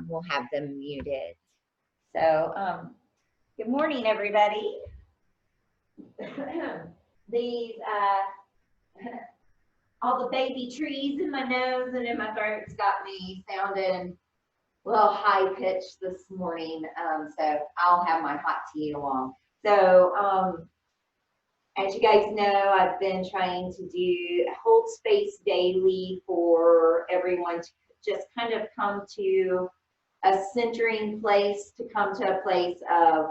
we'll have them muted. So, good morning, everybody. These, all the baby trees in my nose and in my throat's got me sounding a little high pitched this morning. So I'll have my hot tea along. So, as you guys know, I've been trying to do hold space daily for everyone to just kind of come to a centering place, to come to a place of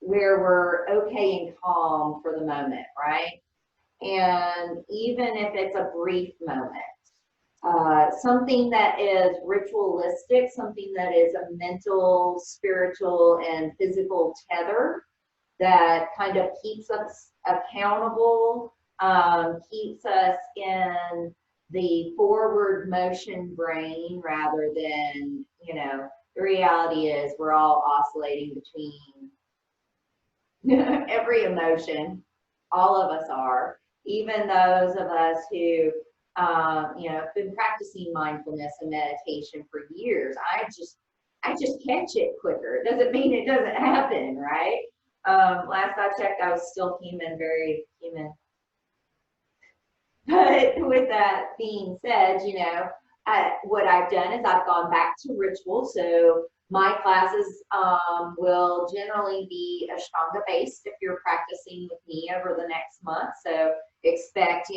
where we're okay and calm for the moment, right? And even if it's a brief moment, something that is ritualistic, something that is a mental, spiritual, and physical tether that kind of keeps us accountable, keeps us in the forward motion brain rather than, the reality is we're all oscillating between every emotion. All of us are, even those of us who, have been practicing mindfulness and meditation for years. I just catch it quicker. It doesn't mean it doesn't happen, right? Last I checked, I was still human, very human. But with that being said, what I've done is I've gone back to ritual. So my classes will generally be Ashtanga based if you're practicing with me over the next month. So expect,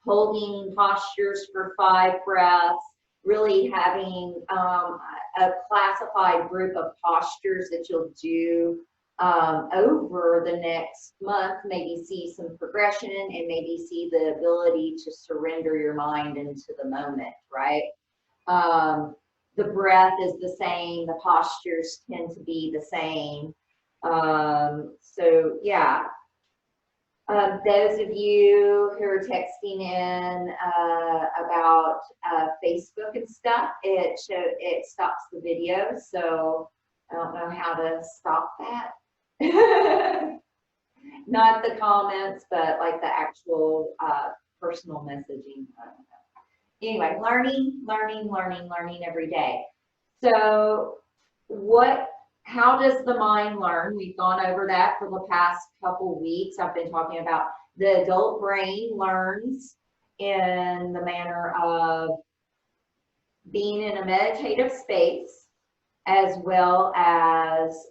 holding postures for 5 breaths, really having a classified group of postures that you'll do over the next month, maybe see some progression and maybe see the ability to surrender your mind into the moment, right? The breath is the same, the postures tend to be the same. So yeah, those of you who are texting in about Facebook and stuff, it stops the video, so I don't know how to stop that. Not the comments, but like the actual personal messaging. I don't know. Anyway, learning every day. So how does the mind learn? We've gone over that for the past couple weeks. I've been talking about the adult brain learns in the manner of being in a meditative space as well as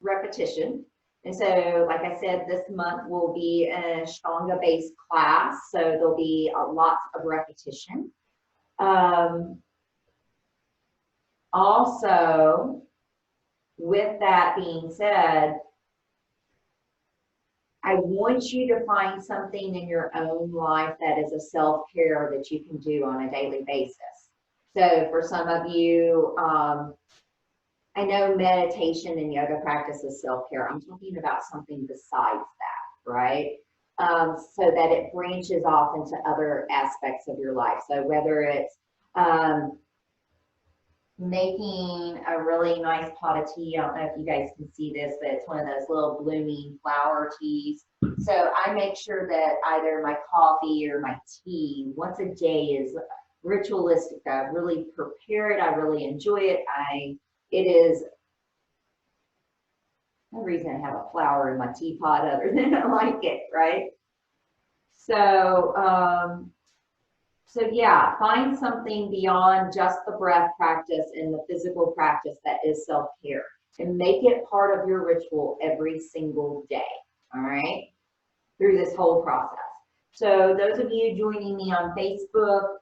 repetition. And so, like I said, this month will be an Ashtanga-based class, so there'll be lots of repetition. Also, with that being said, I want you to find something in your own life that is a self-care that you can do on a daily basis. So for some of you, I know meditation and yoga practice is self-care. I'm talking about something besides that, right? So that it branches off into other aspects of your life. So whether it's making a really nice pot of tea. I don't know if you guys can see this, but it's one of those little blooming flower teas. So I make sure that either my coffee or my tea once a day is ritualistic. I really prepare it. I really enjoy it. It is no reason to have a flower in my teapot other than I like it, right? So yeah, find something beyond just the breath practice and the physical practice that is self-care and make it part of your ritual every single day, all right, through this whole process. So those of you joining me on Facebook,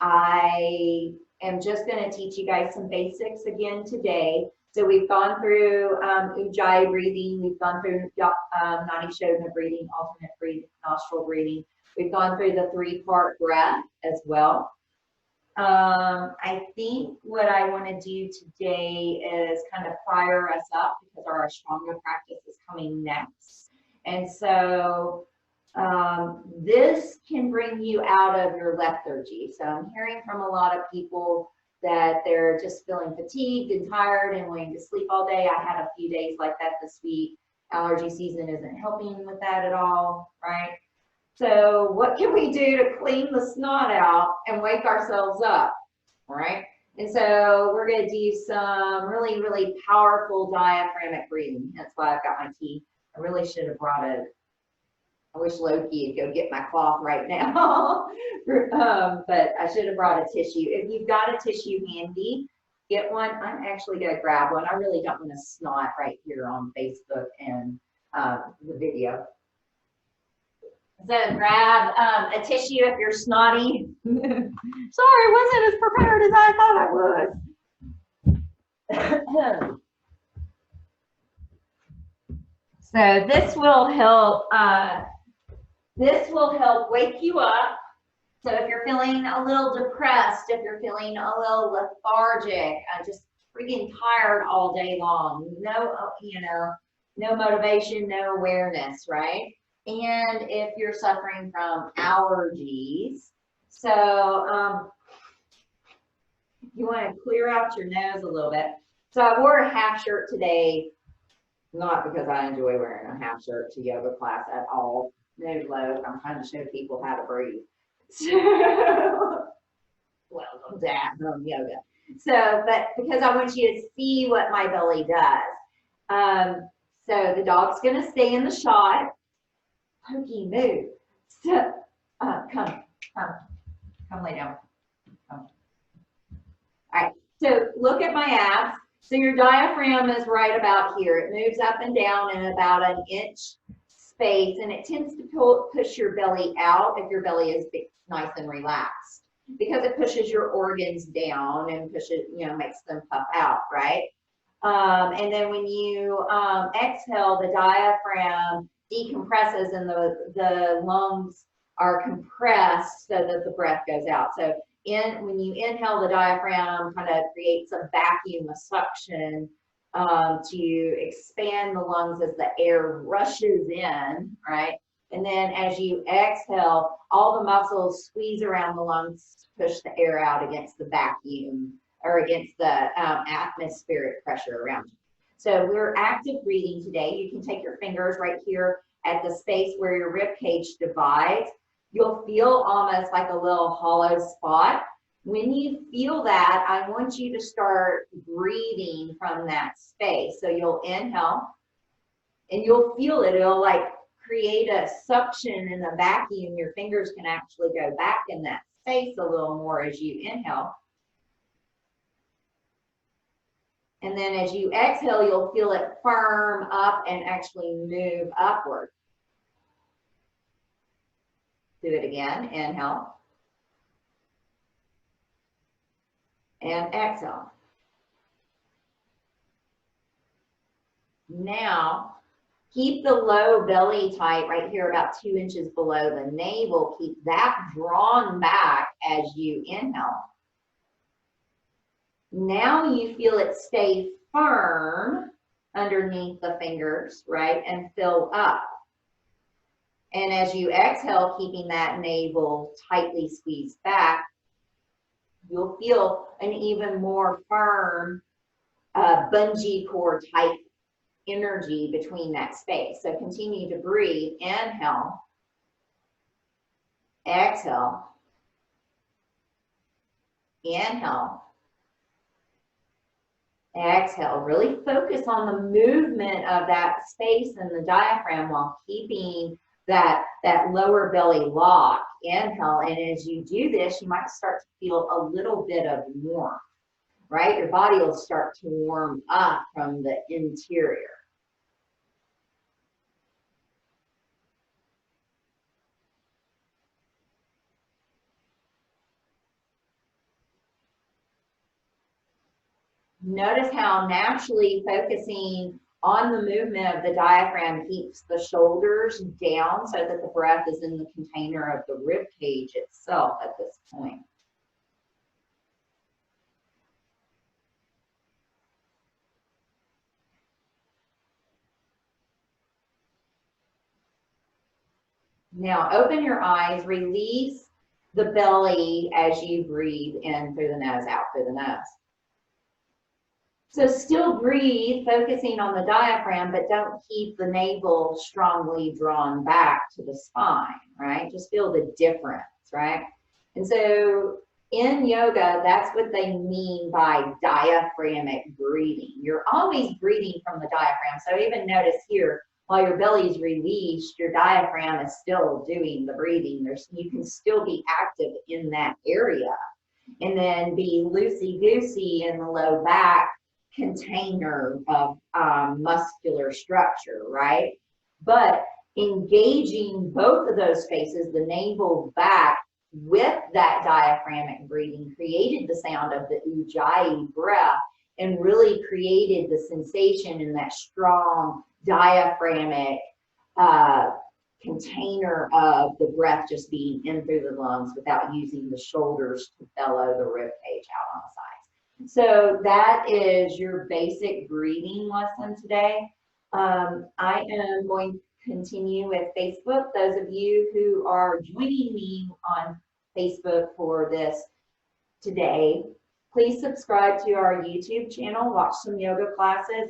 I am just going to teach you guys some basics again today. So we've gone through Ujjayi breathing, we've gone through Nadi Shodhana breathing, alternate breathing, nostril breathing. We've gone through the 3-part breath as well. I think what I want to do today is kind of fire us up because our Ashtanga practice is coming next. And so this can bring you out of your lethargy. So I'm hearing from a lot of people that they're just feeling fatigued and tired and wanting to sleep all day. I had a few days like that this week. Allergy season isn't helping with that at all, right? So what can we do to clean the snot out and wake ourselves up, all right? And so we're going to do some really, really powerful diaphragmatic breathing. That's why I've got my tea. I really should have brought a, I wish Loki would go get my cloth right now. But I should have brought a tissue. If you've got a tissue handy, get one. I'm actually going to grab one. I really don't want to snot right here on Facebook and the video. So grab a tissue if you're snotty. Sorry, wasn't as prepared as I thought I would. So this will help. This will help wake you up. So if you're feeling a little depressed, if you're feeling a little lethargic, just freaking tired all day long, no, no motivation, no awareness, right? And if you're suffering from allergies, so you want to clear out your nose a little bit. So I wore a half shirt today, not because I enjoy wearing a half shirt to yoga class at all. No load. I'm trying to show people how to breathe. So, welcome to at-home yoga. So, but because I want you to see what my belly does. So the dog's going to stay in the shot. Pokey, move. So, come lay down. Come. All right. So look at my abs. So your diaphragm is right about here. It moves up and down in about an inch space, and it tends to push your belly out if your belly is nice and relaxed, because it pushes your organs down and pushes, makes them puff out, right? And then when you exhale, the diaphragm decompresses and the lungs are compressed so that the breath goes out. So when you inhale, the diaphragm kind of creates a vacuum, a suction to expand the lungs as the air rushes in, right? And then as you exhale, all the muscles squeeze around the lungs to push the air out against the vacuum or against the atmospheric pressure around you. So we're active breathing today. You can take your fingers right here at the space where your rib cage divides. You'll feel almost like a little hollow spot. When you feel that, I want you to start breathing from that space. So you'll inhale and you'll feel it. It'll like create a suction in the vacuum. Your fingers can actually go back in that space a little more as you inhale. And then as you exhale, you'll feel it firm up and actually move upward. Do it again. Inhale. And exhale. Now, keep the low belly tight right here, about 2 inches below the navel. Keep that drawn back as you inhale. Now you feel it stay firm underneath the fingers, right, and fill up. And as you exhale, keeping that navel tightly squeezed back, you'll feel an even more firm bungee cord type energy between that space. So continue to breathe. Inhale. Exhale. Inhale. Exhale. Really focus on the movement of that space in the diaphragm while keeping that lower belly lock. Inhale, and as you do this, you might start to feel a little bit of warmth, right? Your body will start to warm up from the interior. Notice how naturally focusing on the movement of the diaphragm keeps the shoulders down so that the breath is in the container of the rib cage itself at this point. Now open your eyes, release the belly as you breathe in through the nose, out through the nose. So still breathe, focusing on the diaphragm, but don't keep the navel strongly drawn back to the spine, right? Just feel the difference, right? And so In yoga, that's what they mean by diaphragmatic breathing. You're always breathing from the diaphragm. So even notice here, while your belly is released, your diaphragm is still doing the breathing. You can still be active in that area. And then be loosey-goosey in the low back container of muscular structure, right? But engaging both of those spaces, the navel back, with that diaphragmatic breathing created the sound of the ujjayi breath and really created the sensation in that strong diaphragmatic container of the breath just being in through the lungs without using the shoulders to bellow the rib cage out on the sides. So that is your basic breathing lesson today. I am going to continue with Facebook. Those of you who are joining me on Facebook for this today, please subscribe to our YouTube channel, watch some yoga classes.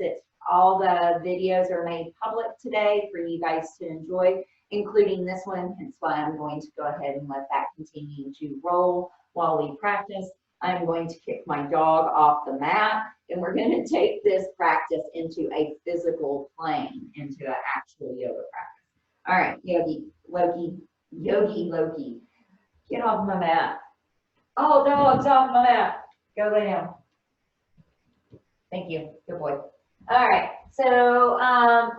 All the videos are made public today for you guys to enjoy, including this one. Hence why I'm going to go ahead and let that continue to roll while we practice. I'm going to kick my dog off the mat, and we're going to take this practice into a physical plane, into an actual yoga practice. All right, Yogi Loki, get off my mat. Oh, dog's off my mat. Go lay down. Thank you. Good boy. All right, so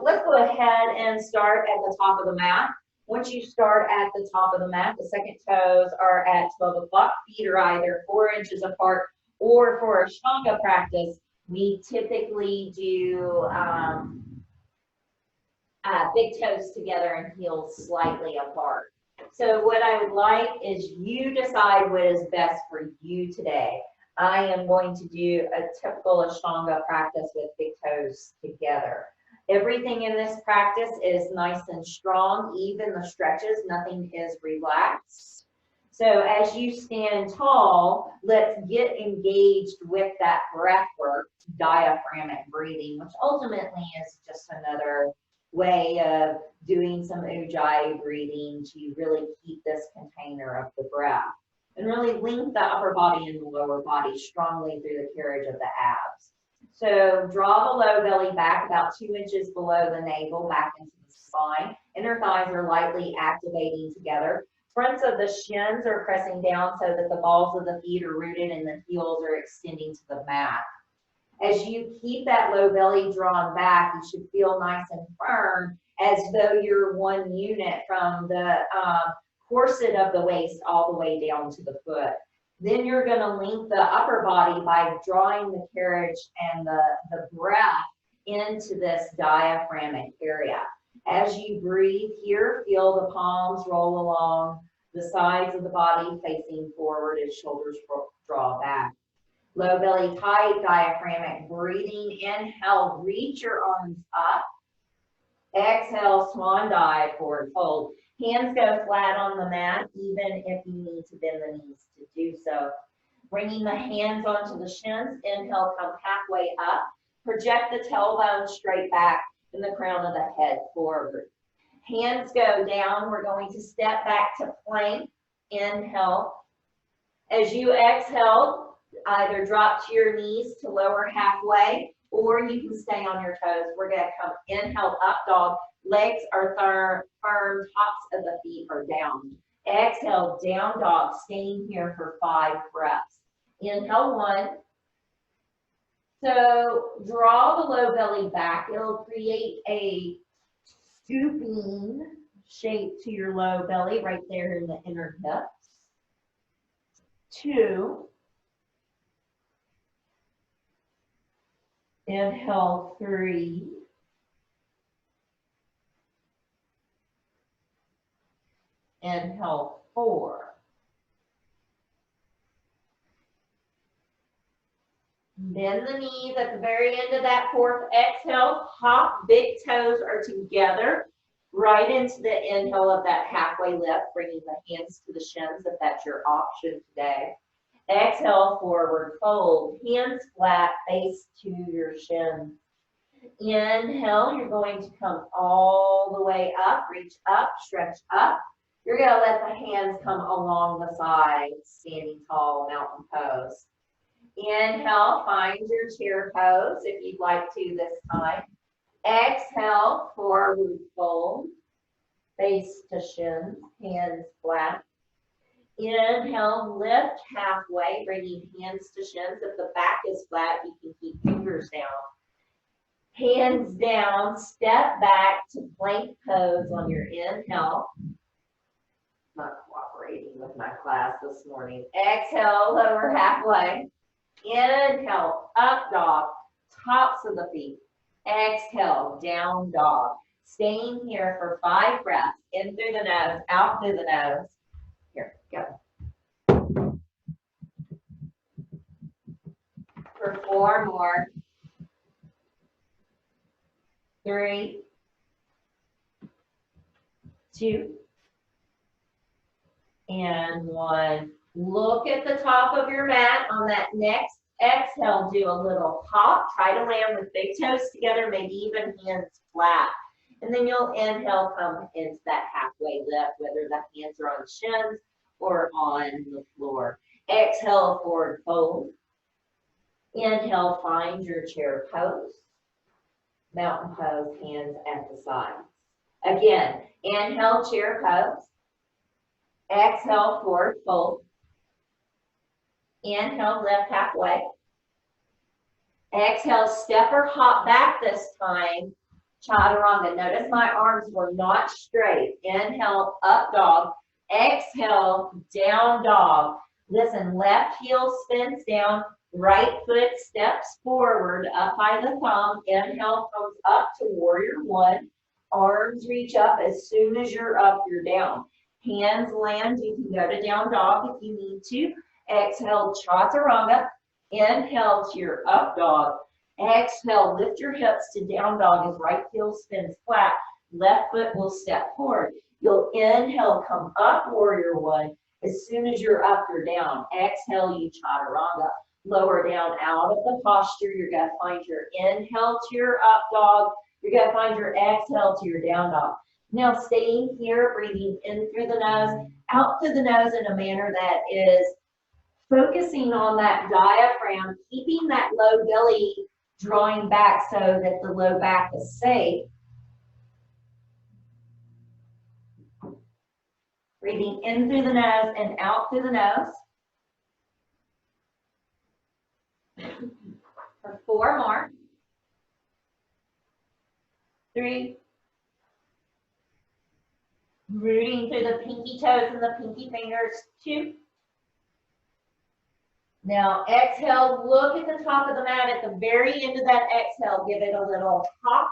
let's go ahead and start at the top of the mat. Once you start at the top of the mat, the second toes are at 12 o'clock. Feet are either 4 inches apart, or for Ashtanga practice, we typically do big toes together and heels slightly apart. So what I would like is you decide what is best for you today. I am going to do a typical Ashtanga practice with big toes together. Everything in this practice is nice and strong, even the stretches, nothing is relaxed. So as you stand tall, let's get engaged with that breath work, diaphragmatic breathing, which ultimately is just another way of doing some ujjayi breathing to really keep this container of the breath. And really link the upper body and the lower body strongly through the carriage of the abs. So draw the low belly back about 2 inches below the navel, back into the spine. Inner thighs are lightly activating together. Fronts of the shins are pressing down so that the balls of the feet are rooted and the heels are extending to the mat. As you keep that low belly drawn back, you should feel nice and firm, as though you're one unit from the corset of the waist all the way down to the foot. Then you're going to link the upper body by drawing the carriage and the breath into this diaphragmatic area. As you breathe here, feel the palms roll along the sides of the body facing forward as shoulders draw back. Low belly tight, diaphragmatic breathing. Inhale, reach your arms up. Exhale, swan dive, forward fold. Hands go flat on the mat, even if you need to bend the knees to do so. Bringing the hands onto the shins. Inhale, come halfway up. Project the tailbone straight back and the crown of the head forward. Hands go down. We're going to step back to plank. Inhale. As you exhale, either drop to your knees to lower halfway, or you can stay on your toes. We're going to come inhale, up dog. Legs are firm, tops of the feet are down. Exhale, down dog, staying here for 5 breaths. Inhale, 1. So draw the low belly back. It'll create a scooping shape to your low belly right there in the inner hips. 2. Inhale, 3. Inhale, 4. Bend the knees at the very end of that 4th exhale. Hop, big toes are together. Right into the inhale of that halfway lift, bringing the hands to the shins if that's your option today. Exhale, forward fold. Hands flat, face to your shins. Inhale, you're going to come all the way up, reach up, stretch up. You're going to let the hands come along the sides, standing tall, mountain pose. Inhale, find your chair pose if you'd like to this time. Exhale, forward fold, face to shins, hands flat. Inhale, lift halfway, bringing hands to shins. If the back is flat, you can keep fingers down. Hands down, step back to plank pose on your inhale. Not cooperating with my class this morning. Exhale, lower halfway. Inhale, up dog, tops of the feet. Exhale, down dog. Staying here for 5 breaths. In through the nose, out through the nose. Here, go. For 4 more. 3, 2, and 1. Look at the top of your mat. On that next exhale, do a little hop. Try to land with big toes together, maybe even hands flat. And then you'll inhale, come into that halfway lift, whether the hands are on shins or on the floor. Exhale, forward fold. Inhale, find your chair pose. Mountain pose, hands at the sides. Again, inhale, chair pose. Exhale, forward fold. Inhale, lift halfway. Exhale, step or hop back this time. Chaturanga. Notice my arms were not straight. Inhale, up dog. Exhale, down dog. Listen, left heel spins down. Right foot steps forward, up by the thumb. Inhale comes up to warrior 1. Arms reach up. As soon as you're up, you're down. Hands land. You can go to down dog if you need to. Exhale, chaturanga. Inhale to your up dog. Exhale, lift your hips to down dog as right heel spins flat. Left foot will step forward. You'll inhale, come up, warrior 1. As soon as you're up, you're down. Exhale, you chaturanga. Lower down out of the posture. You're going to find your inhale to your up dog. You're going to find your exhale to your down dog. Now staying here, breathing in through the nose, out through the nose in a manner that is focusing on that diaphragm, keeping that low belly drawing back so that the low back is safe. Breathing in through the nose and out through the nose. For 4 more. 3. Rooting through the pinky toes and the pinky fingers. 2. Now exhale, look at the top of the mat. At the very end of that exhale, give it a little hop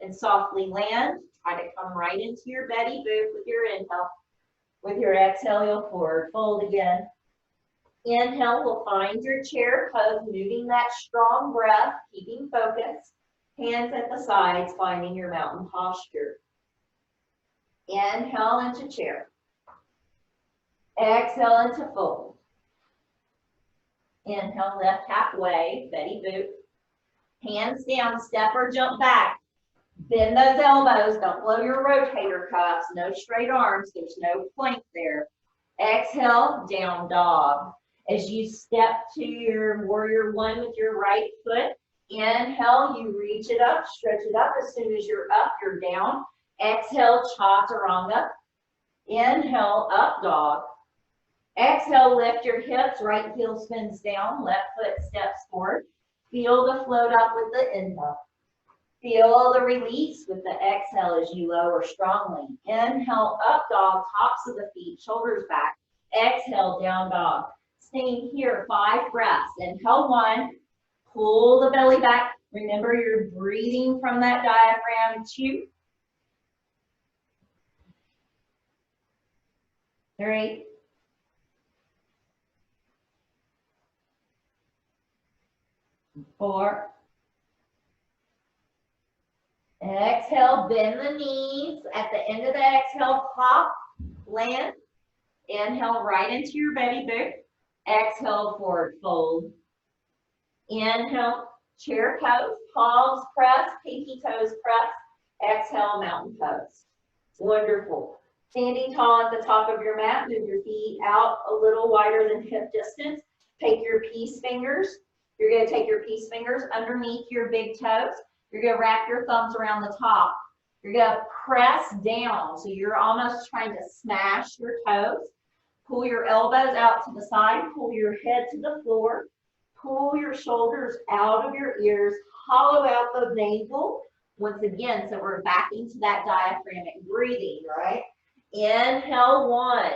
and softly land. Try to come right into your Betty Boop with your inhale. With your exhale, you'll forward fold again. Inhale, we'll find your chair pose, moving that strong breath, keeping focus. Hands at the sides, finding your mountain posture. Inhale into chair. Exhale into fold. Inhale, lift halfway, Betty Boop. Hands down, step or jump back. Bend those elbows, don't blow your rotator cuffs, no straight arms, there's no plank there. Exhale, down dog. As you step to your warrior 1 with your right foot, inhale, you reach it up, stretch it up. As soon as you're up, you're down. Exhale, chaturanga. Inhale, up dog. Exhale, lift your hips, right heel spins down, left foot steps forward. Feel the float up with the inhale. Feel the release with the exhale as you lower strongly. Inhale, up dog, tops of the feet, shoulders back. Exhale, down dog. Staying here, 5 breaths. Inhale 1, pull the belly back. Remember, you're breathing from that diaphragm. 2, 3, 4. Exhale, bend the knees. At the end of the exhale, pop, land. Inhale right into your Betty Boop. Exhale, forward fold. Inhale, chair pose, palms press, pinky toes press. Exhale, mountain pose. Wonderful. Standing tall at the top of your mat, move your feet out a little wider than hip distance. Take your peace fingers. You're going to take your peace fingers underneath your big toes. You're going to wrap your thumbs around the top. You're going to press down. So you're almost trying to smash your toes. Pull your elbows out to the side. Pull your head to the floor. Pull your shoulders out of your ears. Hollow out the navel. Once again, so we're back into that diaphragmatic breathing, right? Inhale, 1.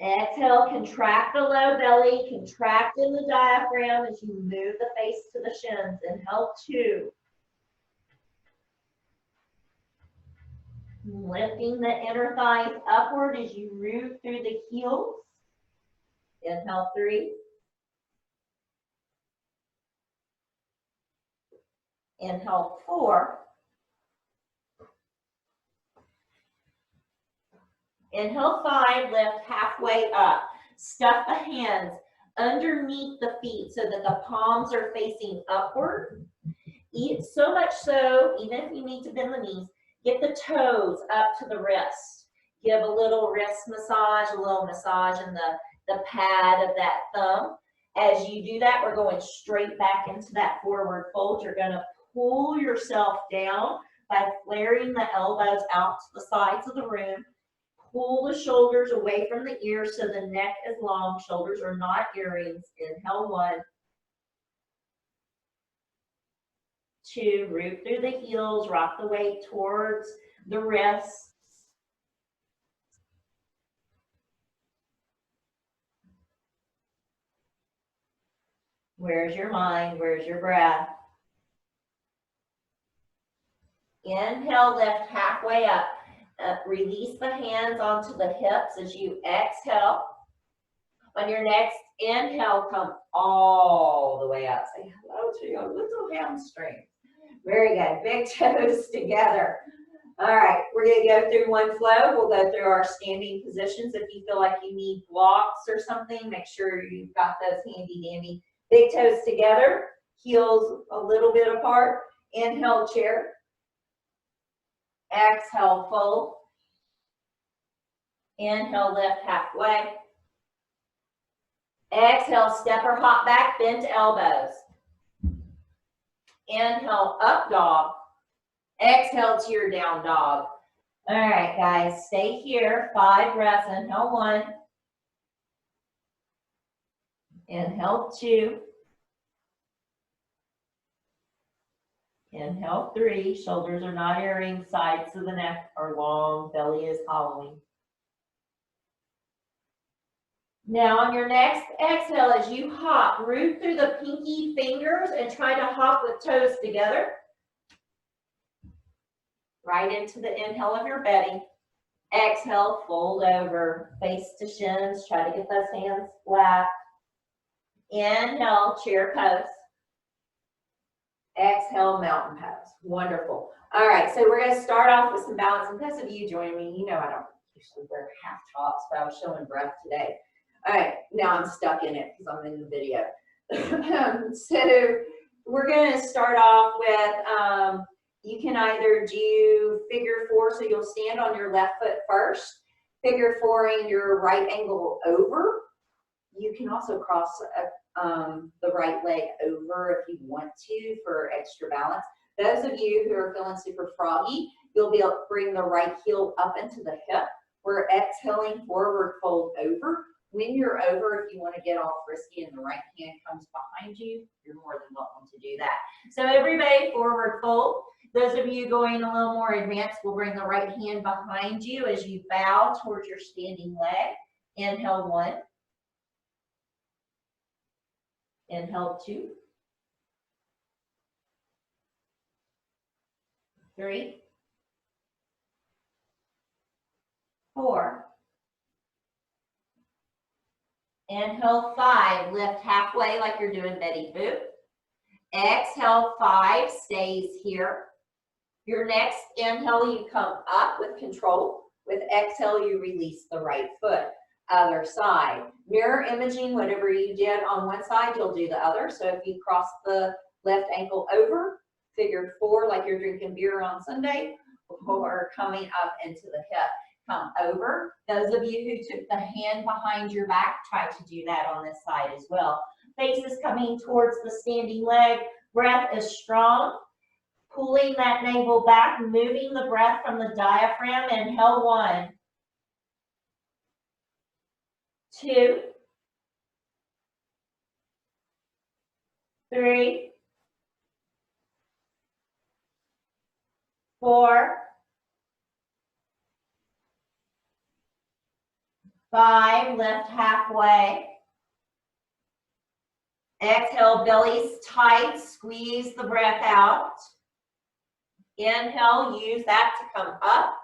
Exhale, contract the low belly, contract in the diaphragm as you move the face to the shins. Inhale, 2. Lifting the inner thighs upward as you move through the heels. Inhale, 3. Inhale, 4. Inhale, 5, lift halfway up. Stuff the hands underneath the feet so that the palms are facing upward. So much so, even if you need to bend the knees, get the toes up to the wrist. Give a little wrist massage, a little massage in the pad of that thumb. As you do that, we're going straight back into that forward fold. You're going to pull yourself down by flaring the elbows out to the sides of the room. Pull the shoulders away from the ears so the neck is long. Shoulders are not earrings. Inhale, 1. 2, root through the heels, rock the weight towards the wrists. Where's your mind? Where's your breath? Inhale, lift halfway up. Release the hands onto the hips as you exhale. On your next inhale, come all the way up. Say hello to your little hamstring. Very good. Big toes together. All right, we're going to go through one flow. We'll go through our standing positions. If you feel like you need blocks or something, make sure you've got those handy dandy. Big toes together, heels a little bit apart. Inhale, chair. Exhale, fold. Inhale, lift halfway. Exhale, step or hop back, bend elbows. Inhale, up dog. Exhale to your down dog. All right, guys, stay here. 5 breaths. Inhale, 1. Inhale, 2. Inhale, 3. Shoulders are not earrings. Sides of the neck are long. Belly is hollowing. Now on your next exhale, as you hop, root through the pinky fingers and try to hop with toes together. Right into the inhale of your belly. Exhale, fold over, face to shins. Try to get those hands flat. Inhale, chair pose. Exhale, mountain pose. Wonderful. All right, so we're going to start off with some balance. And those of you joining me, you know I don't usually wear half tops, but I was showing breath today. All right, now I'm stuck in it because I'm in the video. So we're going to start off with, you can either do figure 4, so you'll stand on your left foot first, figure 4ing your right ankle over. You can also cross the right leg over if you want to for extra balance. Those of you who are feeling super froggy, you'll be able to bring the right heel up into the hip. We're exhaling, forward fold over. When you're over, if you want to get all frisky and the right hand comes behind you, you're more than welcome to do that. So everybody, forward fold. Those of you going a little more advanced will bring the right hand behind you as you bow towards your standing leg. Inhale, 1. Inhale, 2. 3. 4. Inhale, 5. Lift halfway like you're doing Betty Boop. Exhale, 5 stays here. Your next inhale, you come up with control. With exhale, you release the right foot. Other side. Mirror imaging, whatever you did on one side, you'll do the other. So if you cross the left ankle over, figure 4 like you're drinking beer on Sunday, or coming up into the hip. Come over. Those of you who took the hand behind your back, try to do that on this side as well. Face is coming towards the standing leg. Breath is strong. Pulling that navel back, moving the breath from the diaphragm. Inhale, 1, 2, 3, 4, 5, lift halfway. Exhale, belly's tight, squeeze the breath out. Inhale, use that to come up.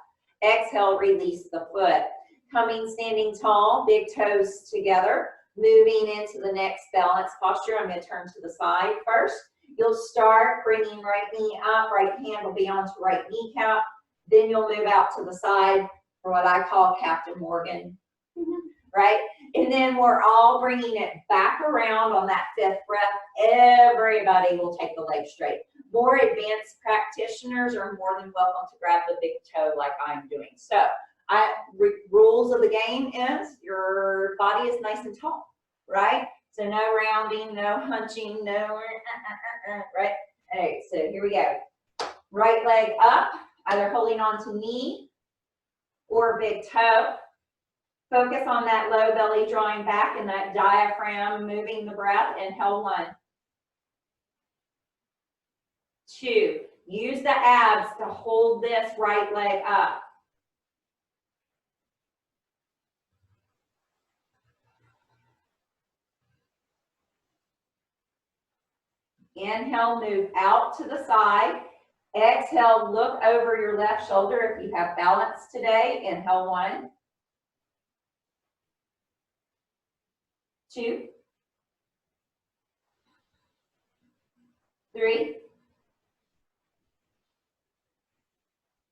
Exhale, release the foot. Coming standing tall, big toes together. Moving into the next balance posture. I'm going to turn to the side first. You'll start bringing right knee up, right hand will be onto right kneecap. Then you'll move out to the side for what I call Captain Morgan, right? And then we're all bringing it back around on that 5th breath. Everybody will take the leg straight. More advanced practitioners are more than welcome to grab the big toe like I'm doing. So, rules of the game is your body is nice and tall, right? So no rounding, no hunching, no, right? All right, so here we go. Right leg up, either holding on to knee or big toe. Focus on that low belly drawing back and that diaphragm moving the breath. Inhale, 1, 2. Use the abs to hold this right leg up. Inhale, move out to the side. Exhale, look over your left shoulder if you have balance today. Inhale, 1, 2, 3,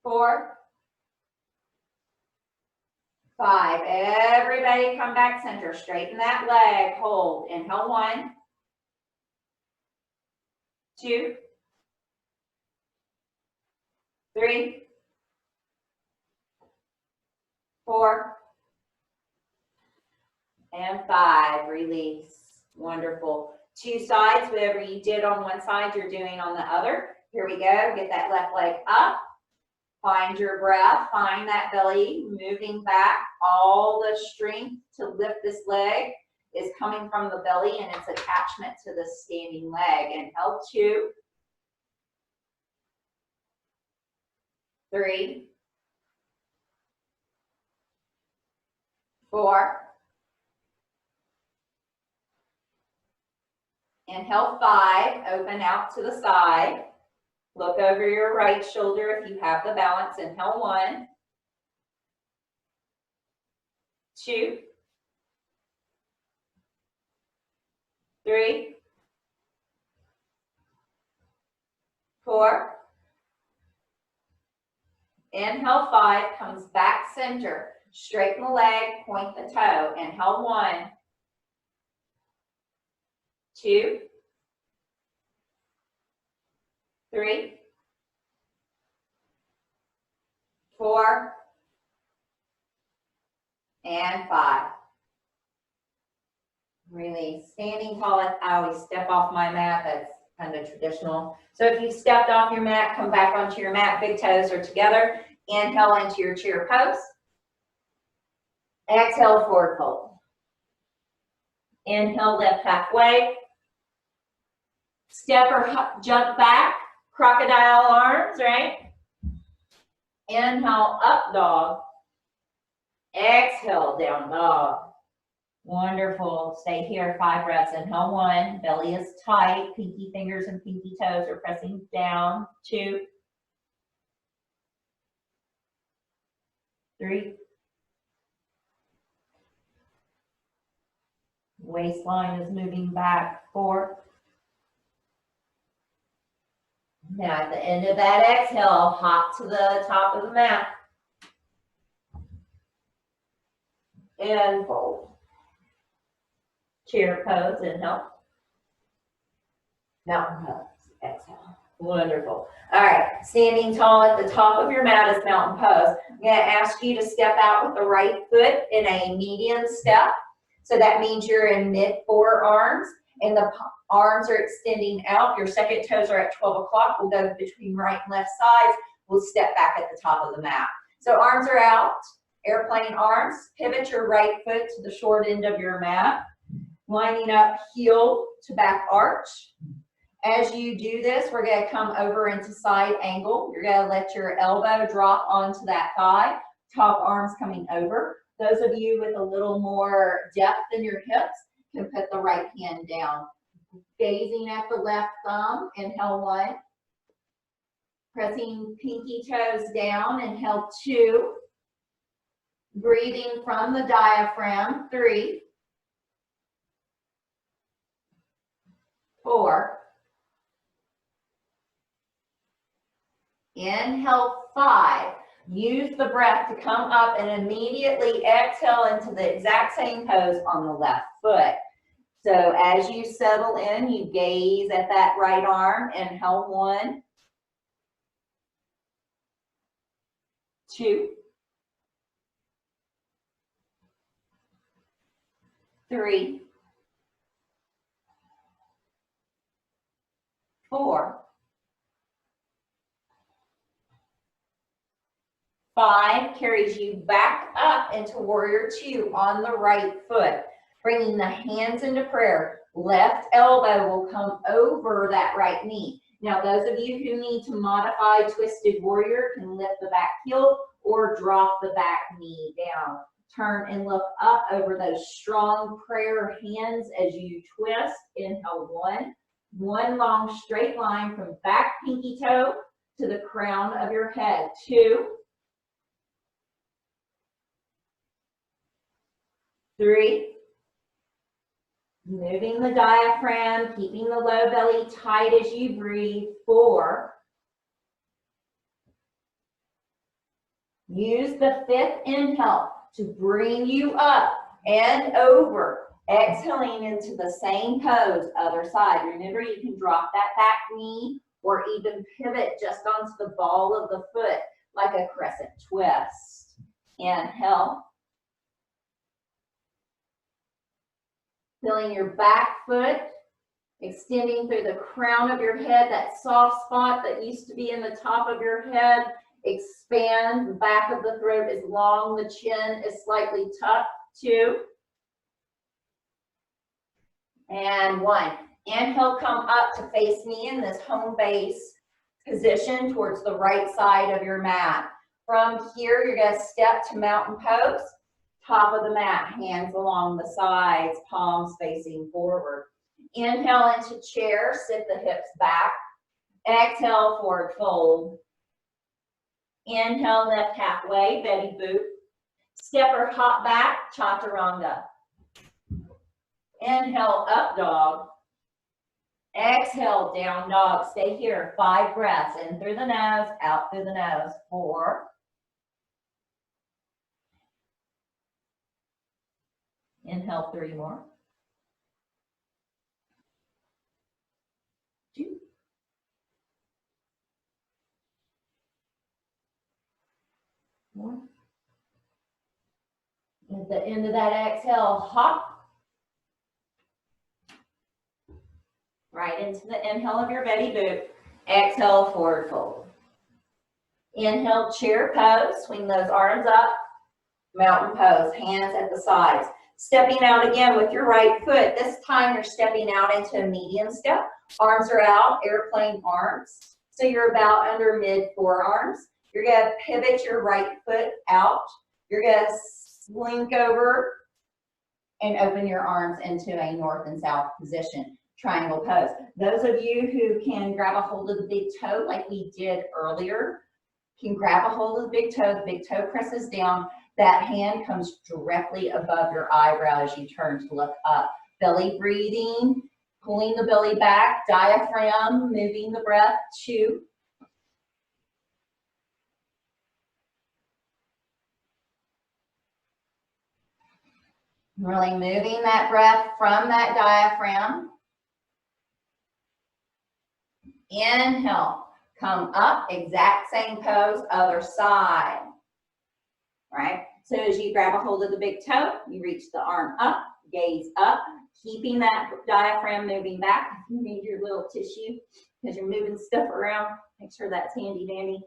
4, 5. Everybody come back center. Straighten that leg. Hold. Inhale, 1, 2, 3, 4, and 5. Release. Wonderful. 2 sides. Whatever you did on one side, you're doing on the other. Here we go. Get that left leg up. Find your breath. Find that belly moving back. All the strength to lift this leg is coming from the belly and its attachment to the standing leg. Inhale, 2, 3, 4. Inhale, 5. Open out to the side. Look over your right shoulder if you have the balance. Inhale, 1, 2, 3, 4. Inhale, 5. Comes back center. Straighten the leg, point the toe. Inhale, 1, 2, 3, 4, and 5. Release. Standing tall, I always step off my mat. That's kind of traditional. So if you stepped off your mat, come back onto your mat. Big toes are together. Inhale into your chair pose. Exhale, forward fold. Inhale, lift halfway. Step or jump back. Crocodile arms, right? Inhale, up dog. Exhale, down dog. Wonderful. Stay here, 5 breaths. Inhale, 1. Belly is tight. Pinky fingers and pinky toes are pressing down. 2, 3. Waistline is moving back. 4. Now at the end of that exhale, hop to the top of the mat. And fold. Chair pose, inhale. Mountain pose, exhale. Wonderful. All right, standing tall at the top of your mat is mountain pose. I'm going to ask you to step out with the right foot in a medium step. So that means you're in mid forearms and the arms are extending out. Your second toes are at 12 o'clock. We'll go between right and left sides. We'll step back at the top of the mat. So arms are out, airplane arms. Pivot your right foot to the short end of your mat, lining up heel to back arch. As you do this, we're going to come over into side angle. You're going to let your elbow drop onto that thigh, top arms coming over. Those of you with a little more depth in your hips can put the right hand down. Gazing at the left thumb, inhale 1. Pressing pinky toes down, inhale 2. Breathing from the diaphragm, 3. 4. Inhale 5. Use the breath to come up and immediately exhale into the exact same pose on the left foot. So as you settle in, you gaze at that right arm. Inhale 1, 2, 3, 4, 5. Carries you back up into warrior 2 on the right foot. Bringing the hands into prayer. Left elbow will come over that right knee. Now, those of you who need to modify twisted warrior can lift the back heel or drop the back knee down. Turn and look up over those strong prayer hands as you twist. Inhale 1. One long straight line from back pinky toe to the crown of your head. 2, 3. Moving the diaphragm, keeping the low belly tight as you breathe. 4. Use the 5th inhale to bring you up and over. Exhaling into the same pose, other side. Remember, you can drop that back knee or even pivot just onto the ball of the foot like a crescent twist. Inhale. Feeling your back foot extending through the crown of your head, that soft spot that used to be in the top of your head. Expand, the back of the throat is long, the chin is slightly tucked. 2. And 1. Inhale, come up to face me in this home base position towards the right side of your mat. From here, you're going to step to mountain pose. Top of the mat, hands along the sides, palms facing forward. Inhale into chair, sit the hips back. Exhale, forward fold. Inhale, lift halfway, belly boot. Step or hop back, chaturanga. Inhale, up dog. Exhale, down dog. Stay here, 5 breaths. In through the nose, out through the nose. 4. Inhale 3 more. 2. 1. At the end of that exhale, hop. Right into the inhale of your belly boot. Exhale, forward fold. Inhale, chair pose. Swing those arms up. Mountain pose, hands at the sides. Stepping out again with your right foot. This time you're stepping out into a medium step. Arms are out, airplane arms. So you're about under mid forearms. You're going to pivot your right foot out. You're going to slink over and open your arms into a north and south position. Triangle pose. Those of you who can grab a hold of the big toe like we did earlier, can grab a hold of the big toe presses down. That hand comes directly above your eyebrow as you turn to look up. Belly breathing, pulling the belly back, diaphragm, moving the breath. 2. Really moving that breath from that diaphragm. Inhale. Come up, exact same pose, other side. Right? So as you grab a hold of the big toe, you reach the arm up, gaze up, keeping that diaphragm moving back. If you need your little tissue because you're moving stuff around, make sure that's handy dandy.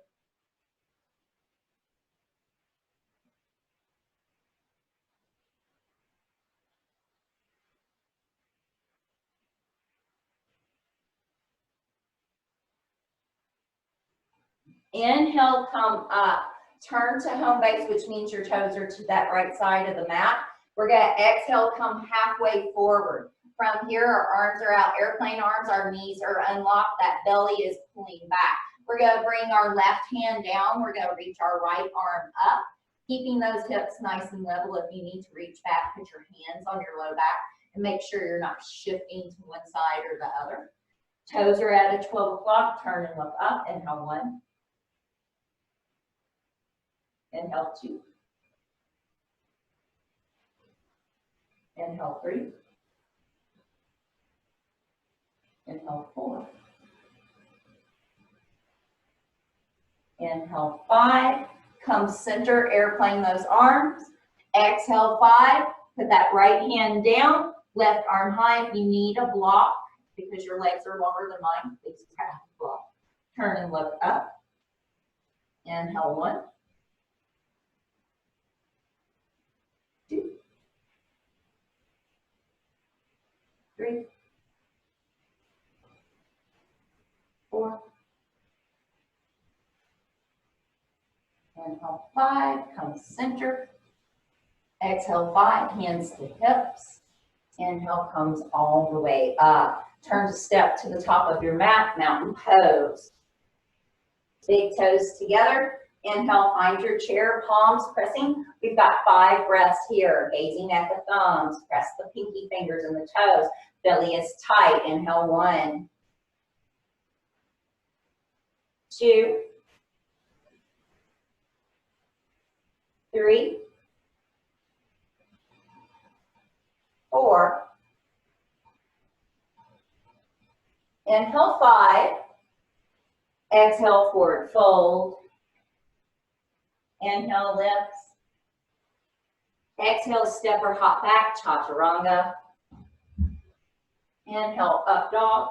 Inhale, come up. Turn to home base, which means your toes are to that right side of the mat. We're going to exhale, come halfway forward. From here, our arms are out, airplane arms, our knees are unlocked, that belly is pulling back. We're going to bring our left hand down. We're going to reach our right arm up, keeping those hips nice and level. If you need to reach back, put your hands on your low back and make sure you're not shifting to one side or the other. Toes are at a 12 o'clock. Turn and look up. Inhale, 1. Inhale, 2. Inhale, 3. Inhale, 4. Inhale, 5. Come center, airplane those arms. Exhale, 5. Put that right hand down, left arm high. If you need a block, because your legs are longer than mine, please grab the block. Turn and look up. Inhale, 1. 2. 3. 4. Inhale, 5. Come center. Exhale, 5. Hands to hips. Inhale comes all the way up. Turn to step to the top of your mat, mountain pose. Big toes together. Inhale, find your chair, palms pressing. We've got 5 breaths here. Gazing at the thumbs. Press the pinky fingers and the toes. Belly is tight. Inhale, 1. 2. 3. 4. Inhale, 5. Exhale, forward fold. Inhale, lifts. Exhale, step or hop back, chaturanga. Inhale, up dog.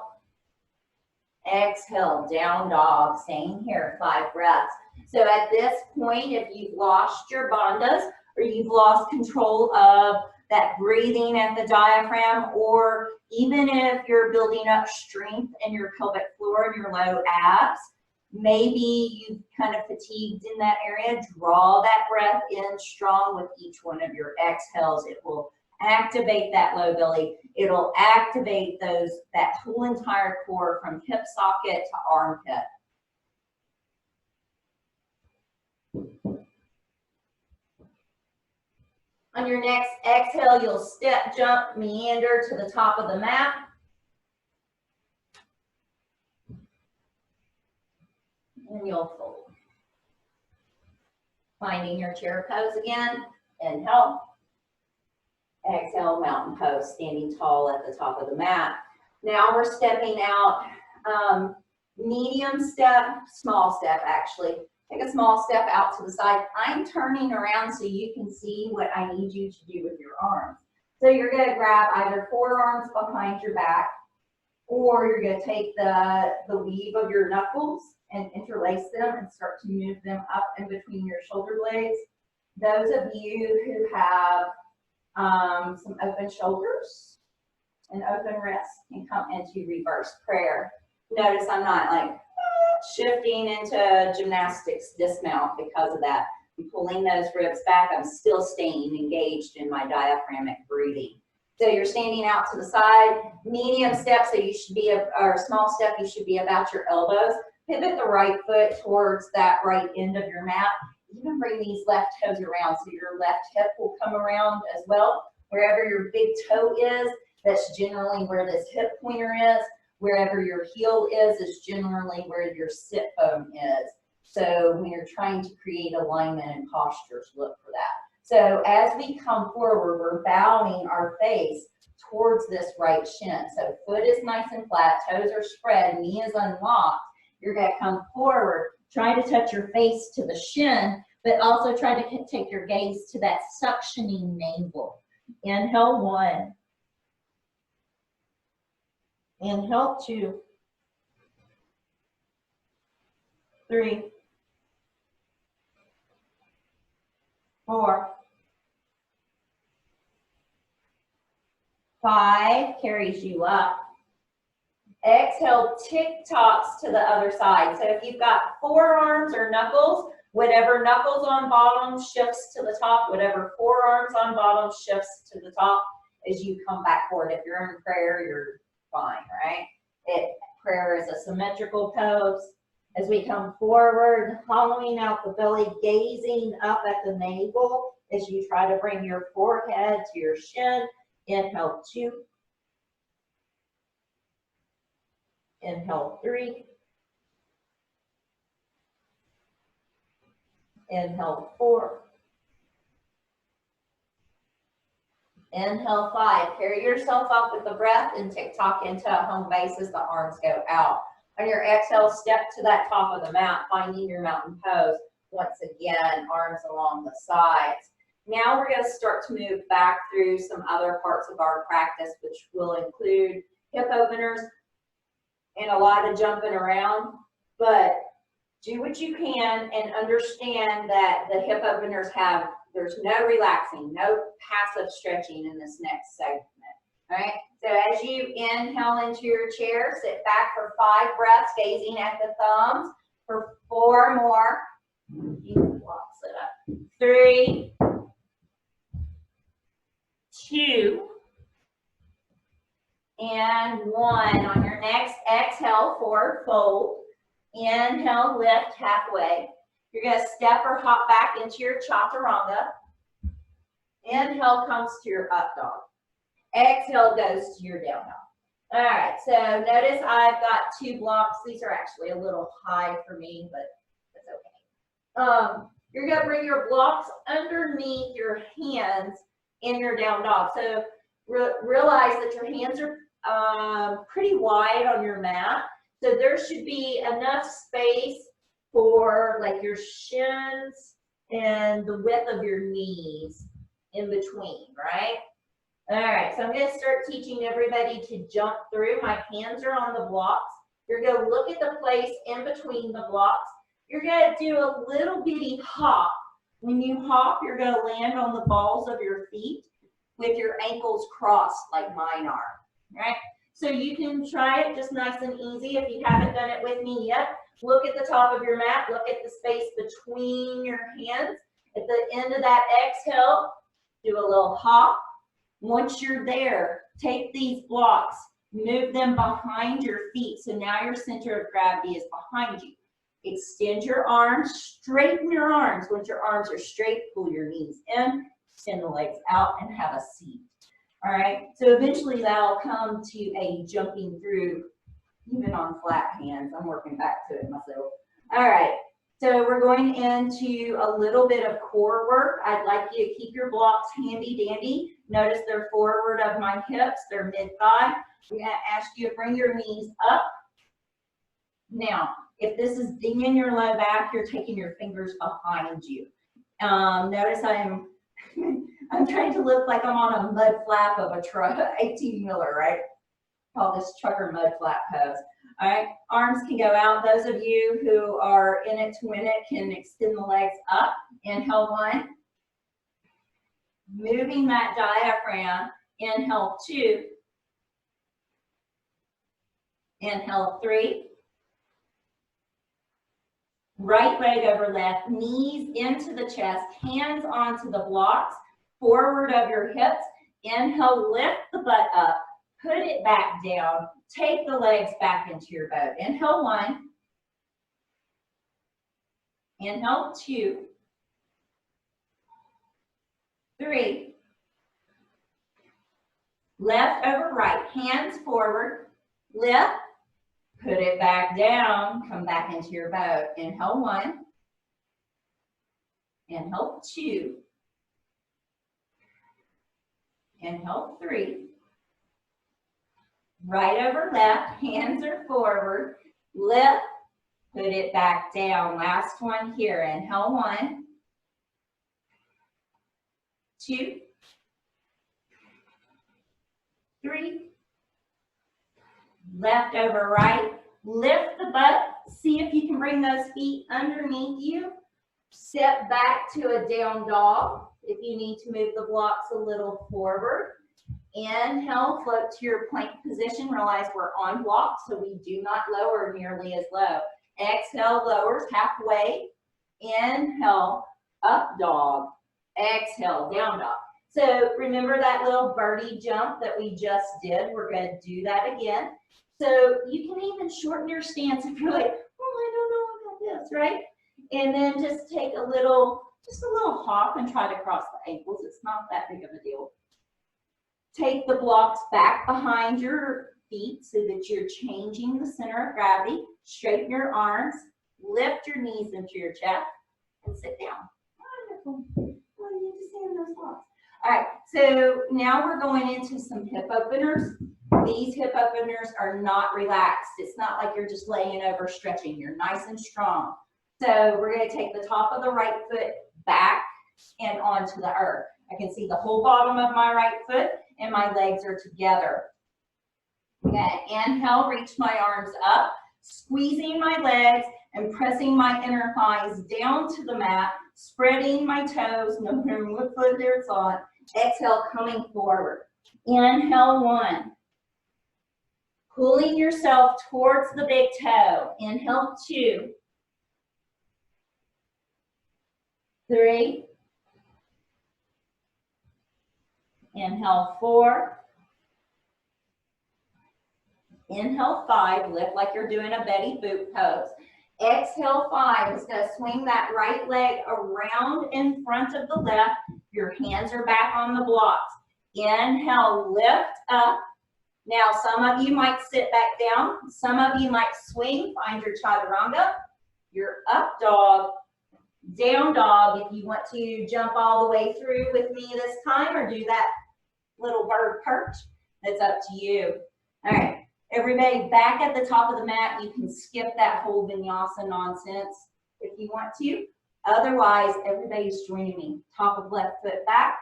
Exhale, down dog. Same here, 5 breaths. So at this point, if you've lost your bandhas or you've lost control of that breathing at the diaphragm, or even if you're building up strength in your pelvic floor and your low abs, maybe you've kind of fatigued in that area, draw that breath in strong with each one of your exhales. It will activate that low belly. It'll activate that whole entire core from hip socket to armpit. On your next exhale, you'll step, jump, meander to the top of the mat. And you'll fold. Finding your chair pose again. Inhale. Exhale, mountain pose, standing tall at the top of the mat. Now we're stepping out, medium step, small step actually. Take a small step out to the side. I'm turning around so you can see what I need you to do with your arms. So you're going to grab either forearms behind your back, or you're going to take the weave of your knuckles and interlace them and start to move them up in between your shoulder blades. Those of you who have some open shoulders and open wrists can come into reverse prayer. Notice I'm not like shifting into gymnastics dismount because of that. I'm pulling those ribs back. I'm still staying engaged in my diaphragmic breathing. So you're standing out to the side. Medium step, so you should be, or small step, you should be about your elbows. Pivot the right foot towards that right end of your mat. Even bring these left toes around, so your left hip will come around as well. Wherever your big toe is, that's generally where this hip pointer is. Wherever your heel is generally where your sit bone is. So when you're trying to create alignment and postures, look for that. So as we come forward, we're bowing our face towards this right shin. So foot is nice and flat, toes are spread, knee is unlocked, You're going to come forward. Try to touch your face to the shin, but also try to take your gaze to that suctioning navel. Inhale 1. Inhale 2. 3. 4. 5 carries you up. Exhale, tick-tocks to the other side. So if you've got forearms or knuckles, whatever knuckles on bottom shifts to the top, whatever forearms on bottom shifts to the top as you come back forward. If you're in prayer, you're fine, right? Prayer is a symmetrical pose. As we come forward, hollowing out the belly, gazing up at the navel as you try to bring your forehead to your shin. Inhale 2. Inhale 3. Inhale 4. Inhale 5. Carry yourself up with the breath and tick-tock into a home base as the arms go out. On your exhale, step to that top of the mat, finding your mountain pose. Once again, arms along the sides. Now we're going to start to move back through some other parts of our practice, which will include hip openers and a lot of jumping around. But do what you can and understand that the hip openers there's no relaxing, no passive stretching in this next segment. All right, so as you inhale into your chair, sit back for 5 breaths, gazing at the thumbs. For 4 more. You can blocks it up. 3, 2, and 1. On your next exhale, forward fold. Inhale, lift halfway. You're going to step or hop back into your chaturanga. Inhale comes to your up dog. Exhale goes to your down dog. All right, so notice I've got 2 blocks. These are actually a little high for me, but that's okay. You're going to bring your blocks underneath your hands in your down dog. So realize that your hands are pretty wide on your mat. So there should be enough space for like your shins and the width of your knees in between, right? All right, so I'm going to start teaching everybody to jump through. My hands are on the blocks. You're going to look at the place in between the blocks. You're going to do a little bitty hop. When you hop, you're going to land on the balls of your feet with your ankles crossed like mine are, right? So you can try it just nice and easy. If you haven't done it with me yet, look at the top of your mat. Look at the space between your hands. At the end of that exhale, do a little hop. Once you're there, take these blocks, move them behind your feet. So now your center of gravity is behind you. Extend your arms, straighten your arms. Once your arms are straight, pull your knees in, extend the legs out, and have a seat. All right, so eventually that'll come to a jumping through, even on flat hands. I'm working back to it myself. All right, so we're going into a little bit of core work. I'd like you to keep your blocks handy dandy. Notice they're forward of my hips, they're mid-thigh. I'm gonna ask you to bring your knees up. Now, if this is dinging your low back, you're taking your fingers behind you. Notice I'm trying to look like I'm on a mud flap of a truck, 18-wheeler, right? Call this trucker mud flap pose. All right, arms can go out. Those of you who are in it to win it can extend the legs up. Inhale 1. Moving that diaphragm. Inhale 2. Inhale 3. Right leg over left, knees into the chest, hands onto the blocks, forward of your hips. Inhale, lift the butt up, put it back down, take the legs back into your boat. Inhale 1. Inhale 2. 3. Left over right, hands forward, lift. Put it back down, come back into your boat. Inhale 1. Inhale 2. Inhale 3. Right over left, hands are forward. Lift, Put it back down. Last one here. Inhale, 1, 2, 3. Left over right. Lift the butt. See if you can bring those feet underneath you. Step back to a down dog. If you need to move the blocks a little forward. Inhale, float to your plank position. Realize we're on blocks, so we do not lower nearly as low. Exhale, lowers halfway. Inhale, up dog. Exhale, down dog. So remember that little birdie jump that we just did? We're going to do that again. So you can even shorten your stance if you're like, oh, I don't know about this, right? And then just take a little hop and try to cross the ankles. It's not that big of a deal. Take the blocks back behind your feet so that you're changing the center of gravity. Straighten your arms, lift your knees into your chest, and sit down. Wonderful. Well, you need to stay in those blocks. All right, so now we're going into some hip openers. These hip openers are not relaxed. It's not like you're just laying over stretching. You're nice and strong. So we're going to take the top of the right foot back and onto the earth. I can see the whole bottom of my right foot and my legs are together. Okay, inhale, reach my arms up, squeezing my legs and pressing my inner thighs down to the mat, spreading my toes, no matter what foot it's on. Exhale, coming forward. Inhale, 1. Pulling yourself towards the big toe. Inhale, 2. 3. Inhale, 4. Inhale, 5. Lift like you're doing a Betty Boop pose. Exhale, 5 is going to swing that right leg around in front of the left. Your hands are back on the blocks. Inhale, lift up. Now, some of you might sit back down. Some of you might swing. Find your chaturanga. Your up dog, down dog. If you want to jump all the way through with me this time or do that little bird perch, that's up to you. All right. Everybody back at the top of the mat, you can skip that whole vinyasa nonsense if you want to. Otherwise, everybody's joining me. Top of left foot back,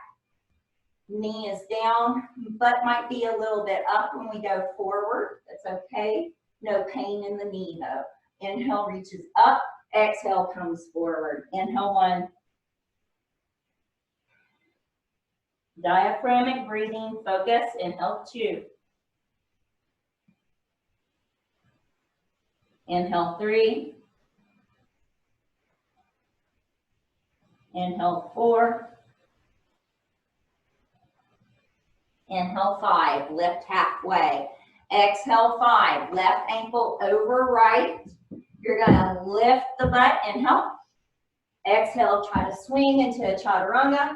knee is down, butt might be a little bit up when we go forward. That's okay. No pain in the knee though. Inhale reaches up, exhale comes forward. Inhale, 1. Diaphragmatic breathing, focus. Inhale, 2. Inhale, 3. Inhale, 4. Inhale, 5. Lift halfway. Exhale, 5. Left ankle over right. You're going to lift the butt. Inhale. Exhale, try to swing into a chaturanga.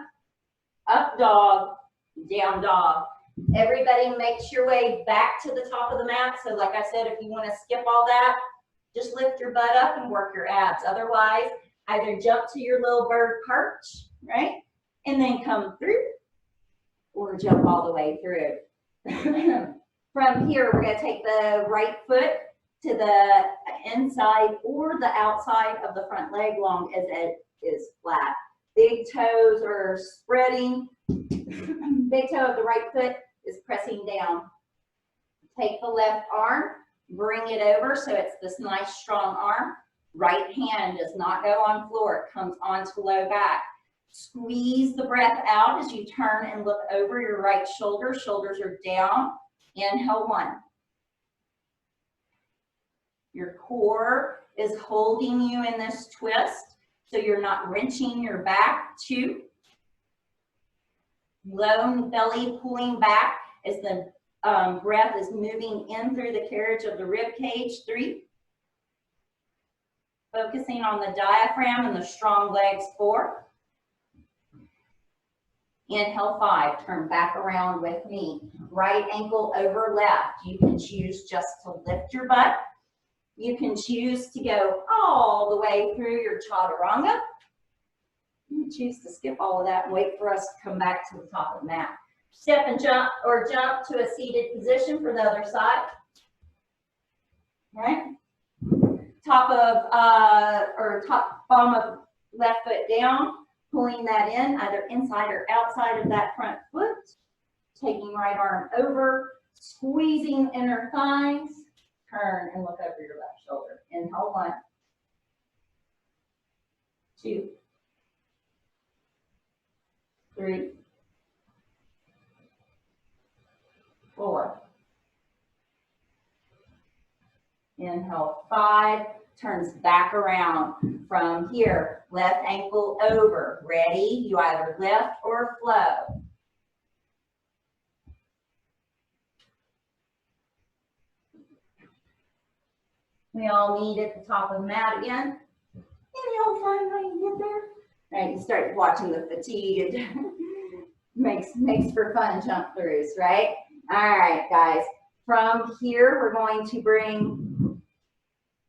Up dog, down dog. Everybody makes your way back to the top of the mat. So like I said, if you want to skip all that, just lift your butt up and work your abs. Otherwise, either jump to your little bird perch, right? And then come through, or jump all the way through. From here, we're going to take the right foot to the inside or the outside of the front leg long as it is flat. Big toes are spreading. Big toe of the right foot is pressing down. Take the left arm, bring it over so it's this nice strong arm. Right hand does not go on floor, it comes onto low back. Squeeze the breath out as you turn and look over your right shoulder. Shoulders are down. Inhale, 1. Your core is holding you in this twist, so you're not wrenching your back. 2. Low belly pulling back as the breath is moving in through the carriage of the rib cage. 3. Focusing on the diaphragm and the strong legs. 4. Inhale, 5. Turn back around with me. Right ankle over left. You can choose just to lift your butt. You can choose to go all the way through your chaturanga. You can choose to skip all of that and wait for us to come back to the top of the mat. Step and jump or jump to a seated position for the other side. All right. top of, or top palm of left foot down, pulling that in, either inside or outside of that front foot. Taking right arm over, squeezing inner thighs, turn and look over your left shoulder. Inhale, 1, 2, 3, 4. Inhale, 5, turns back around. From here, left ankle over. Ready? You either lift or flow. We all meet at the top of the mat again. And you'll find how you get there. All right, you start watching the fatigue. It makes for fun jump throughs, right? All right, guys. From here, we're going to bring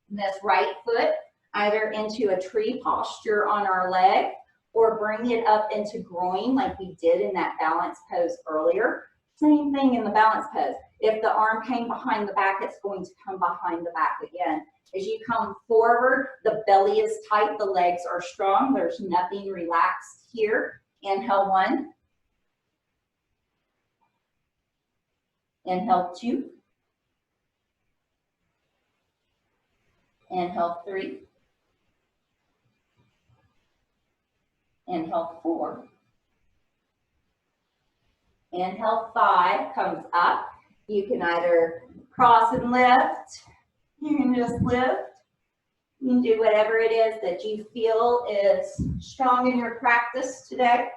this right foot either into a tree posture on our leg or bring it up into groin like we did in that balance pose earlier. Same thing in the balance pose. If the arm came behind the back, it's going to come behind the back again. As you come forward, the belly is tight, the legs are strong. There's nothing relaxed here. Inhale, 1. Inhale, 2. Inhale, 3. Inhale, 4. Inhale, 5 comes up. You can either cross and lift. You can just lift. You can do whatever it is that you feel is strong in your practice today.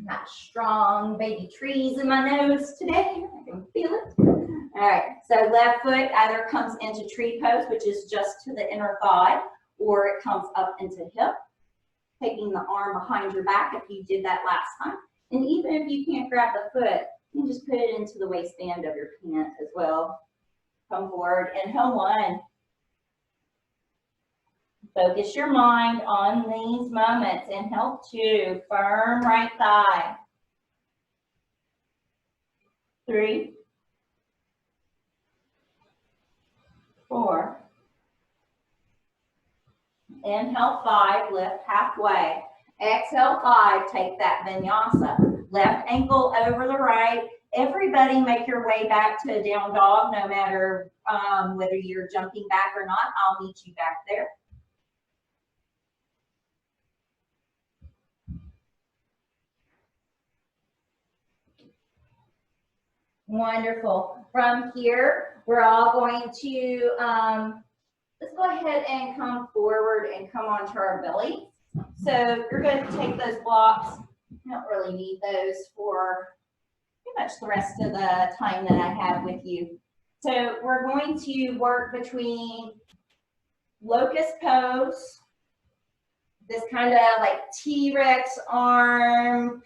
Not strong baby trees in my nose today. I can feel it. All right, so left foot either comes into tree pose, which is just to the inner thigh, or it comes up into hip, taking the arm behind your back if you did that last time. And even if you can't grab the foot, you can just put it into the waistband of your pant as well. Come forward, inhale, 1. Focus your mind on these moments. Inhale, 2, firm right thigh. 3, 4. Inhale, 5, lift halfway. Exhale, 5, take that vinyasa. Left ankle over the right. Everybody make your way back to a down dog, no matter whether you're jumping back or not. I'll meet you back there. Wonderful. From here, we're all going to, let's go ahead and come forward and come onto our belly. So you're going to take those blocks. I don't really need those for pretty much the rest of the time that I have with you. So we're going to work between locust pose, this kind of like T-Rex arm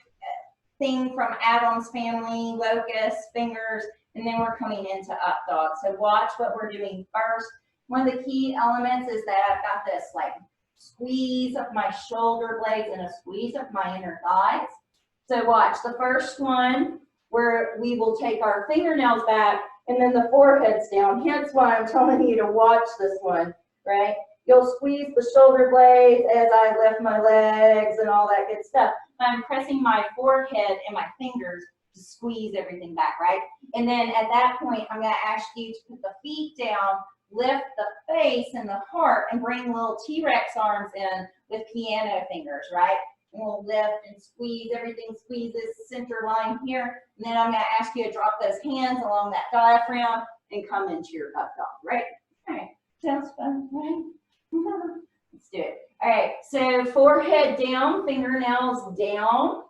thing from Adam's family, locust, fingers, and then we're coming into up dog. So watch what we're doing first. One of the key elements is that I've got this like squeeze of my shoulder blades and a squeeze of my inner thighs. So watch the first one where we will take our fingernails back and then the forehead's down. Hence why I'm telling you to watch this one, right? You'll squeeze the shoulder blades as I lift my legs and all that good stuff. I'm pressing my forehead and my fingers to squeeze everything back, right? And then at that point, I'm going to ask you to put the feet down, lift the face and the heart, and bring little T-Rex arms in with piano fingers, right? And we'll lift and squeeze, everything squeezes, center line here. And then I'm going to ask you to drop those hands along that diaphragm and come into your up dog, right? All right, sounds fun, right? Let's do it. All right, so forehead down, fingernails down.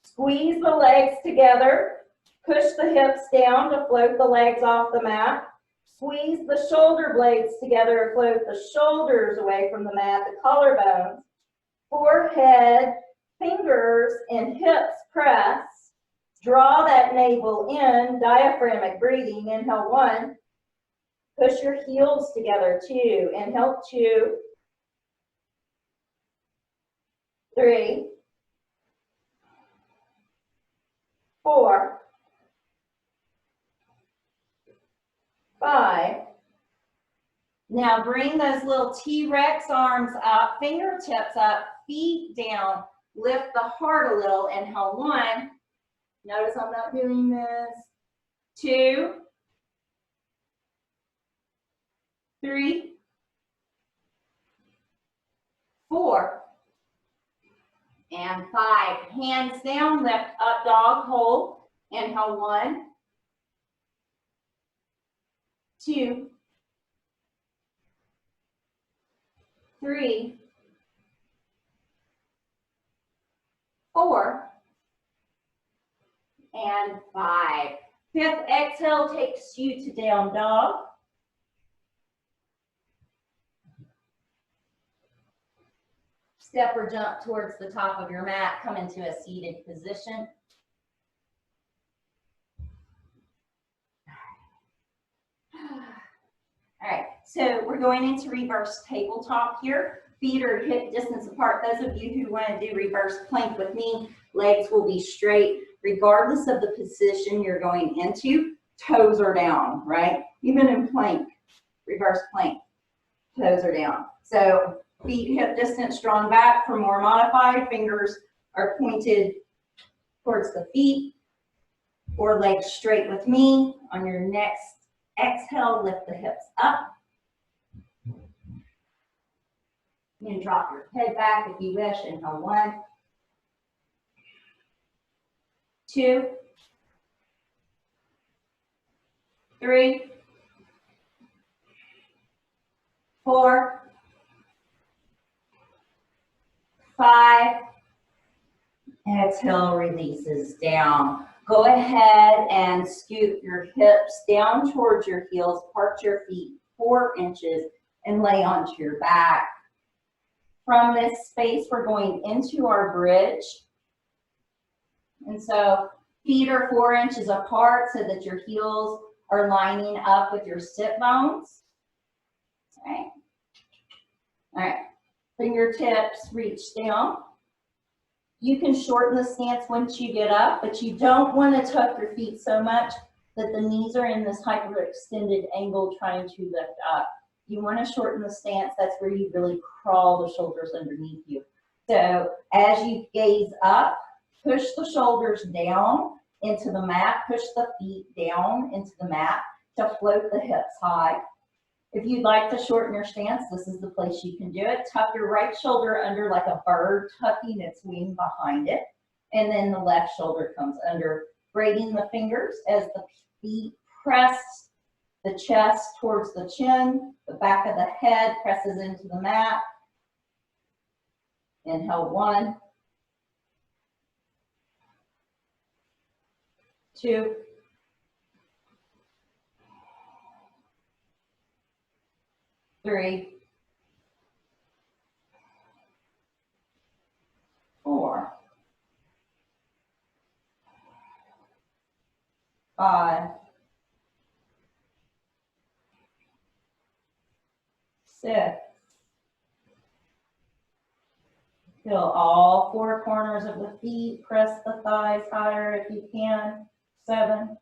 Squeeze the legs together. Push the hips down to float the legs off the mat. Squeeze the shoulder blades together to float the shoulders away from the mat, the collarbones. Forehead, fingers, and hips press. Draw that navel in, diaphragmic breathing. Inhale, 1. Push your heels together, 2. Inhale, 2. 3. 4. 5. Now bring those little T-Rex arms up, fingertips up, feet down. Lift the heart a little. Inhale, 1. Notice I'm not doing this. 2, 3, 4, and 5. Hands down, lift up, dog, hold. Inhale, 1, 2, 3, 4, and 5. 5th exhale takes you to down dog. Step or jump towards the top of your mat. Come into a seated position. All right, so we're going into reverse tabletop here. Feet are hip distance apart. Those of you who want to do reverse plank with me, legs will be straight. Regardless of the position you're going into, toes are down, right? Even in plank, reverse plank, toes are down. So feet hip distance drawn back for more modified. Fingers are pointed towards the feet, or legs straight with me. On your next exhale, lift the hips up. You can drop your head back if you wish. Inhale, 1, 2, 3, 4, 5. Exhale, releases down. Go ahead and scoot your hips down towards your heels. Part your feet 4 inches and lay onto your back. From this space, we're going into our bridge. And so feet are 4 inches apart so that your heels are lining up with your sit bones. All right. All right. Fingertips reach down. You can shorten the stance once you get up, but you don't want to tuck your feet so much that the knees are in this hyperextended angle trying to lift up. You want to shorten the stance. That's where you really crawl the shoulders underneath you. So as you gaze up, push the shoulders down into the mat, push the feet down into the mat to float the hips high. If you'd like to shorten your stance, this is the place you can do it. Tuck your right shoulder under like a bird tucking its wing behind it. And then the left shoulder comes under, braiding the fingers as the feet press the chest towards the chin. The back of the head presses into the mat. Inhale, 1, 2, 3, 4, 5, 6. Feel all 4 corners of the feet. Press the thighs higher if you can. 7,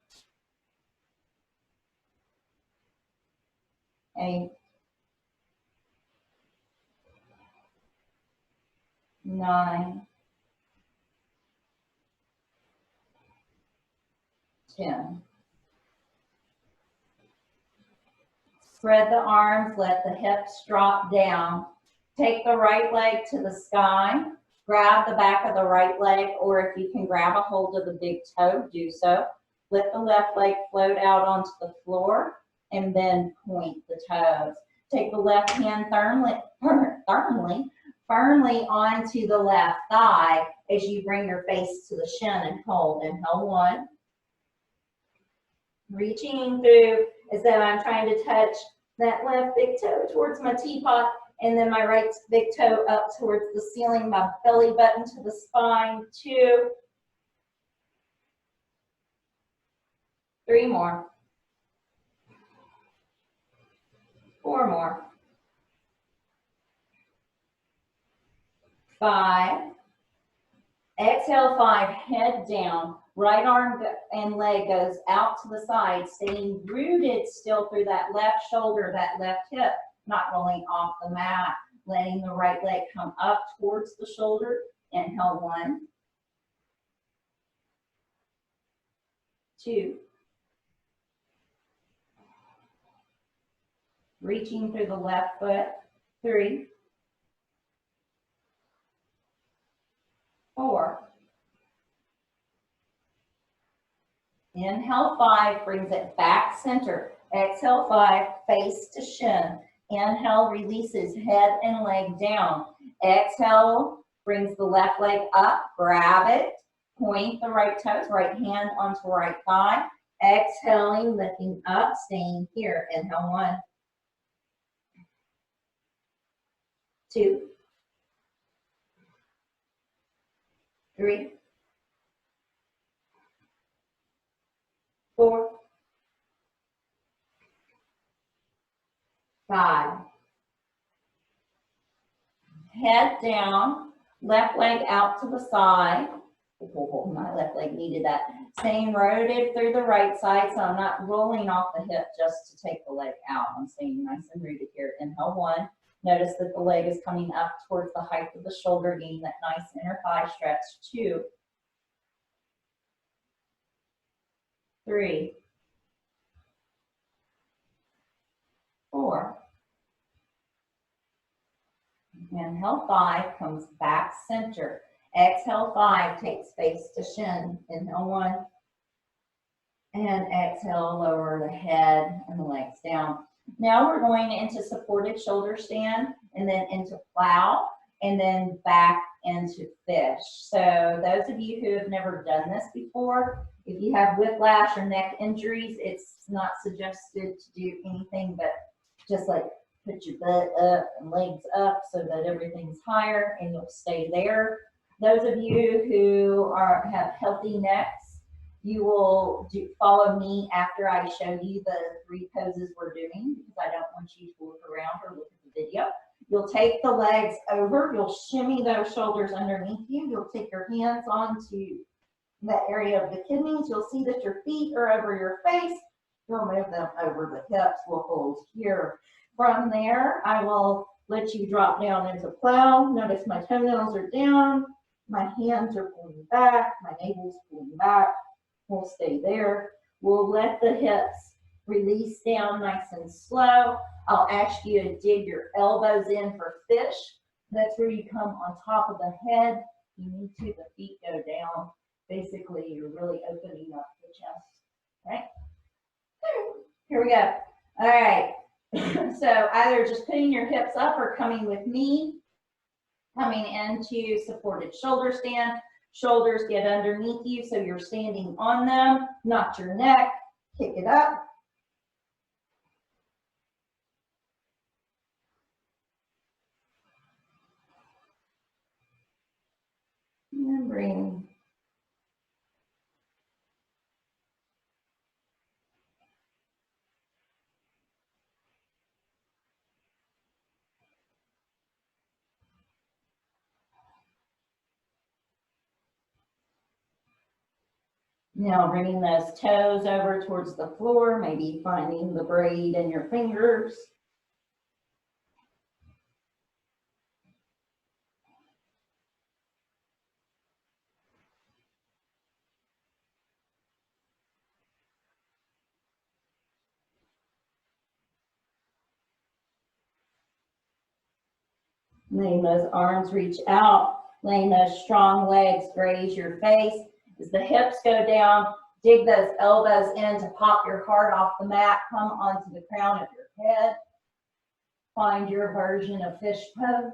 8, 9, 10. Spread the arms, let the hips drop down. Take the right leg to the sky. Grab the back of the right leg, or if you can grab a hold of the big toe, do so. Let the left leg float out onto the floor and then point the toes. Take the left hand firmly onto the left thigh as you bring your face to the shin and hold. Inhale, 1. Reaching through as though I'm trying to touch that left big toe towards my teapot, and then my right big toe up towards the ceiling, my belly button to the spine. 2, 3 more. 4 more. 5. Exhale, 5, head down. Right arm and leg goes out to the side, staying rooted still through that left shoulder, that left hip. not rolling off the mat. Letting the right leg come up towards the shoulder. Inhale, 1, 2. Reaching through the left foot. 3, 4. Inhale, 5, brings it back center. Exhale, 5, face to shin. Inhale, releases head and leg down. Exhale, brings the left leg up, grab it, point the right toes, right hand onto right thigh. Exhaling, lifting up, staying here. Inhale, 1, 2, 3, 4, 5. Head down, left leg out to the side. Oh, my left leg needed that. Staying rotated through the right side, so I'm not rolling off the hip just to take the leg out. I'm staying nice and rooted here. Inhale, 1. Notice that the leg is coming up towards the height of the shoulder, getting that nice inner thigh stretch. 2, 3, 4. Inhale, 5, comes back center. Exhale, 5, takes face to shin. Inhale, 1. And exhale, lower the head and the legs down. Now we're going into supported shoulder stand, and then into plow, and then back into fish. So those of you who have never done this before, if you have whiplash or neck injuries, it's not suggested to do anything but just like put your butt up and legs up so that everything's higher and you'll stay there. Those of you who have healthy necks, you will follow me after I show you the 3 poses we're doing, because I don't want you to look around or look at the video. You'll take the legs over, you'll shimmy those shoulders underneath you, you'll take your hands onto the area of the kidneys, you'll see that your feet are over your face, you'll move them over the hips, we'll hold here. From there, I will let you drop down into plow. Notice my toenails are down, my hands are pulling back, my navel's pulling back. We'll stay there. We'll let the hips release down nice and slow. I'll ask you to dig your elbows in for fish. That's where you come on top of the head. You need to, the feet go down. Basically, you're really opening up the chest. Right? Here we go. All right. So either just putting your hips up or coming with me, coming into supported shoulder stand. Shoulders get underneath you so you're standing on them, not your neck. Kick it up. And bring. Now bringing those toes over towards the floor, maybe finding the braid in your fingers. Letting those arms reach out, letting those strong legs graze your face. As the hips go down, dig those elbows in to pop your heart off the mat. Come onto the crown of your head. Find your version of fish pose.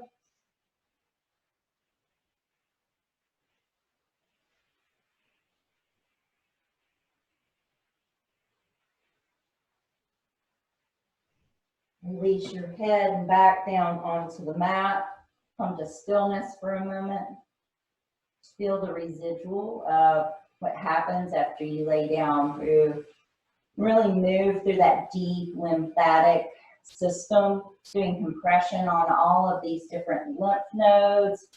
Release your head and back down onto the mat. Come to stillness for a moment. Feel the residual of what happens after you lay down through, really move through that deep lymphatic system, doing compression on all of these different lymph nodes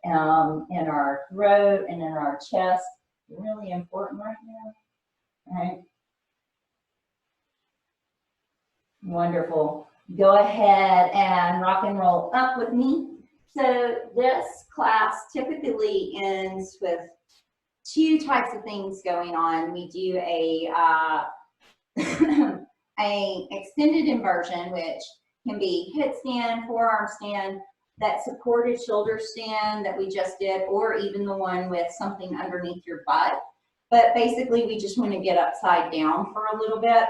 in our throat and in our chest. Really important right now, right? Wonderful. go ahead and rock and roll up with me. So this class typically ends with two types of things going on. We do a a extended inversion, which can be hip stand, forearm stand, that supported shoulder stand that we just did, or even the one with something underneath your butt. But basically, we just want to get upside down for a little bit,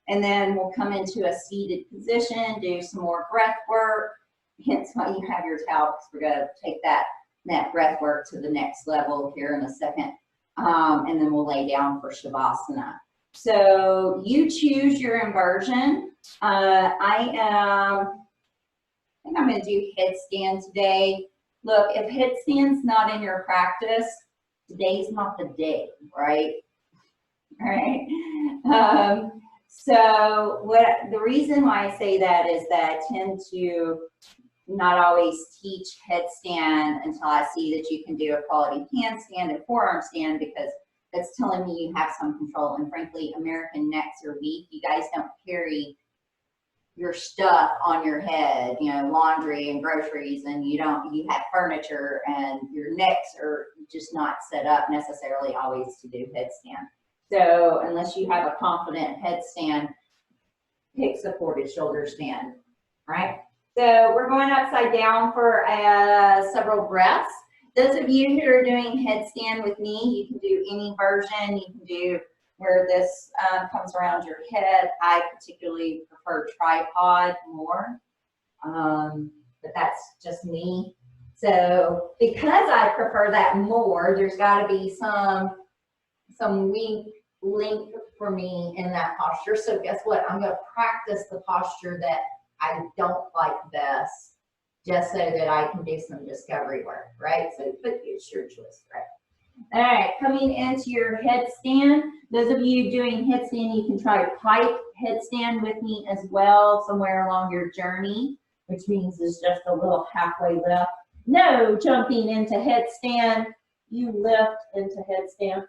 and then we'll come into a seated position, do some more breath work, hence why you have your towel, because we're going to take that breath work to the next level here in a second, and then we'll lay down for Shavasana. So you choose your inversion. I think I'm going to do headstand today. Look, if headstand's not in your practice, today's not the day, right? All right. So the reason why I say that is that I tend to not always teach headstand until I see that you can do a quality handstand and forearm stand, because that's telling me you have some control. And frankly, American necks are weak. You guys don't carry your stuff on your head, you know, laundry and groceries, and you have furniture, and your necks are just not set up necessarily always to do headstand. So unless you have a confident headstand, pick supported shoulder stand, right? So we're going upside down for several breaths. Those of you who are doing headstand with me, you can do any version. You can do where this comes around your head. I particularly prefer tripod more, but that's just me. So because I prefer that more, there's got to be some weak link for me in that posture. So guess what? I'm going to practice the posture that I don't like best, just so that I can do some discovery work, right? So but it's your choice, right? All right, coming into your headstand. Those of you doing headstand, you can try pike headstand with me as well, somewhere along your journey, which means it's just a little halfway lift. No jumping into headstand. You lift into headstand.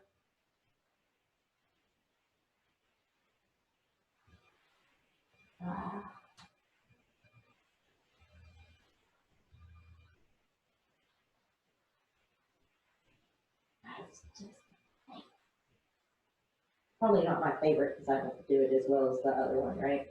Probably not my favorite because I don't do it as well as the other one, right?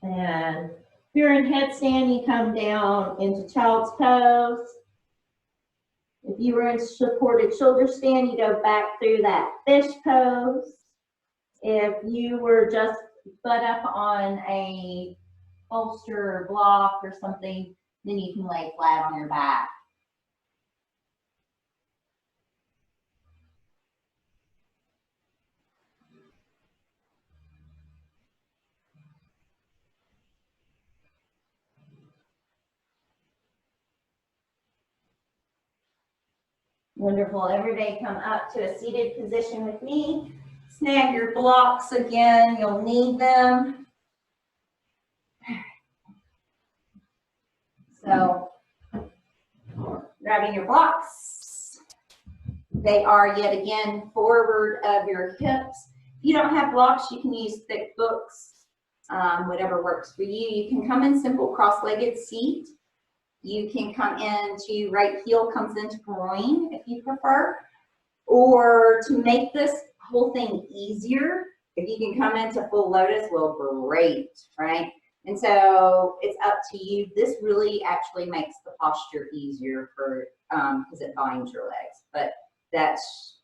And if you're in headstand, you come down into child's pose. If you were in supported shoulder stand, you go back through that fish pose. If you were just butt up on a bolster or block or something, then you can lay flat on your back. Wonderful. Everybody come up to a seated position with me. Snag your blocks again. You'll need them. So, grabbing your blocks. They are yet again forward of your hips. you don't have blocks, you can use thick books, whatever works for you. You can come in simple cross-legged seat. You can come into right heel comes into groin if you prefer. Or to make this whole thing easier, if you can come into full lotus, well, great, right? And so it's up to you. This really actually makes the posture easier for, because it binds your legs, but that's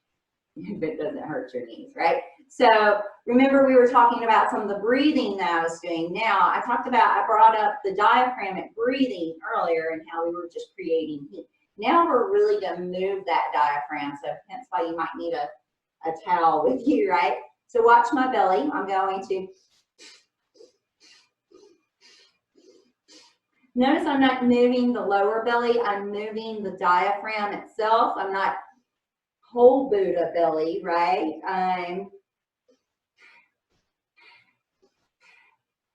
if it doesn't hurt your knees, right? So remember we were talking about some of the breathing that I was doing. Now I brought up the diaphragmatic breathing earlier and how we were just creating heat. Now we're really going to move that diaphragm. So that's why you might need a towel with you, right? So watch my belly. I'm going to, notice I'm not moving the lower belly. I'm moving the diaphragm itself. I'm not whole Buddha belly, right? I'm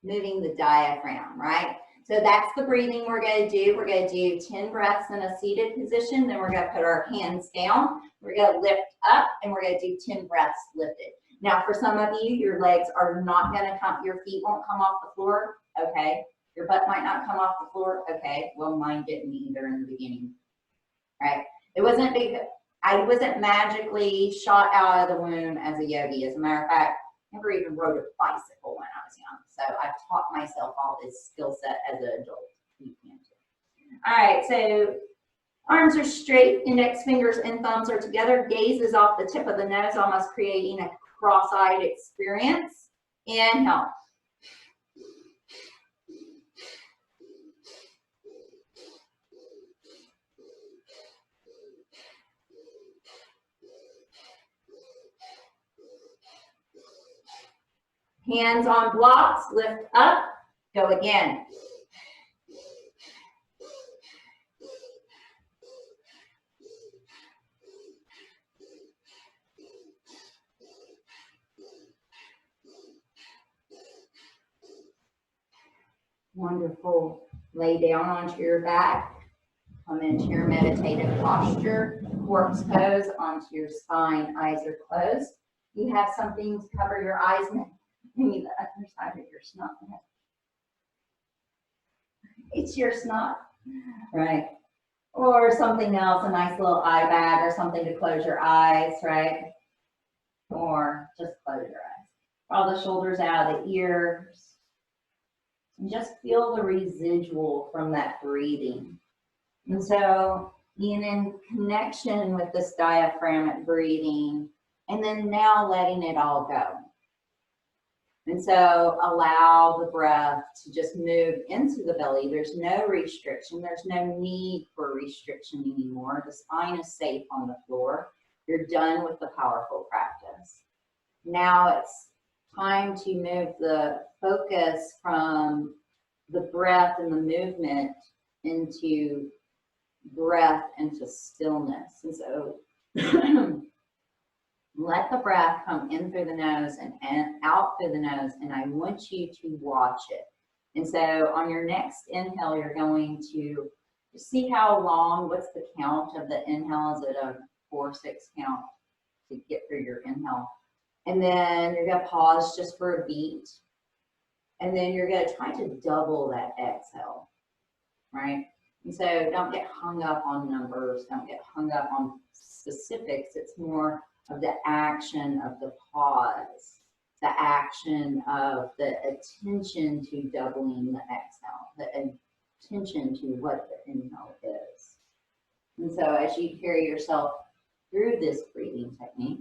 moving the diaphragm, right? So that's the breathing we're going to do. We're going to do 10 breaths in a seated position. Then we're going to put our hands down. We're going to lift up and we're going to do 10 breaths lifted. Now for some of you, your legs are not going to come, your feet won't come off the floor. Okay. Your butt might not come off the floor. Okay. Well, mine didn't either in the beginning, right? It wasn't big. I wasn't magically shot out of the womb as a yogi. As a matter of fact, I never even rode a bicycle when I was young. So I've taught myself all this skill set as an adult. You can too. All right, so arms are straight, index fingers and thumbs are together. Gaze is off the tip of the nose, almost creating a cross-eyed experience. Inhale. Hands on blocks, lift up, go again. Wonderful. Lay down onto your back. Come into your meditative posture. Corpse pose onto your spine. Eyes are closed. You have something to cover your eyes. Maybe the other side of your snot. It's your snot, right? Or something else, a nice little eye bag or something to close your eyes, right? Or just close your eyes. Draw the shoulders out of the ears. And just feel the residual from that breathing. And so being in connection with this diaphragmatic breathing, and then now letting it all go. And so allow the breath to just move into the belly. There's no restriction. There's no need for restriction anymore. The spine is safe on the floor. You're done with the powerful practice. Now it's time to move the focus from the breath and the movement into breath into stillness. And so let the breath come in through the nose and out through the nose, and I want you to watch it. And so on your next inhale, you're going to see how long, what's the count of the inhale? Is it a 4-6 count to get through your inhale? And then you're going to pause just for a beat. And then you're going to try to double that exhale, right? And so don't get hung up on numbers. Don't get hung up on specifics. It's more of the action of the pause, the action of the attention to doubling the exhale, the attention to what the inhale is. And so as you carry yourself through this breathing technique,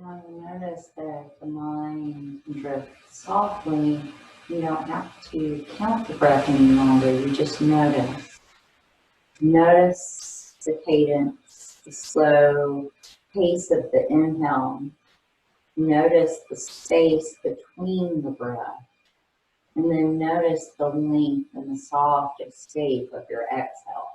Now you notice that the mind can drift softly. You don't have to count the breath any longer. You just notice. Notice the cadence, the slow pace of the inhale. Notice the space between the breath. And then notice the length and the soft escape of your exhale.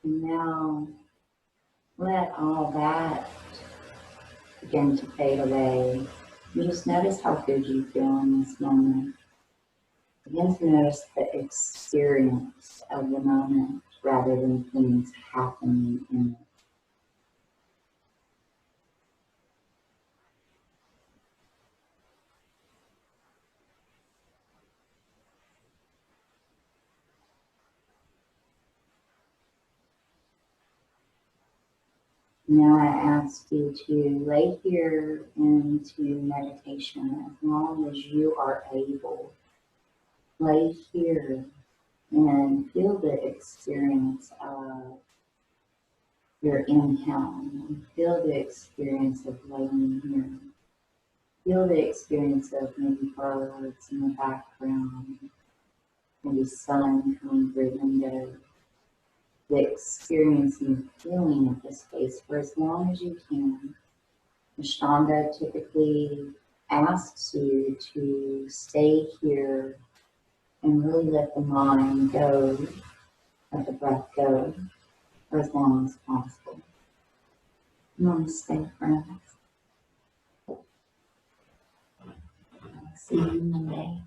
And now let all that begin to fade away. And just notice how good you feel in this moment. Begin to notice the experience of the moment rather than things happening in it. Now I ask you to lay here into meditation as long as you are able. Lay here and feel the experience of your inhale. Feel the experience of laying here. Feel the experience of maybe birds in the background, maybe sun coming through the window. The experience and feeling of the space for as long as you can. Ashtanga typically asks you to stay here and really let the mind go, let the breath go for as long as possible. Namaste, friends. See you Monday.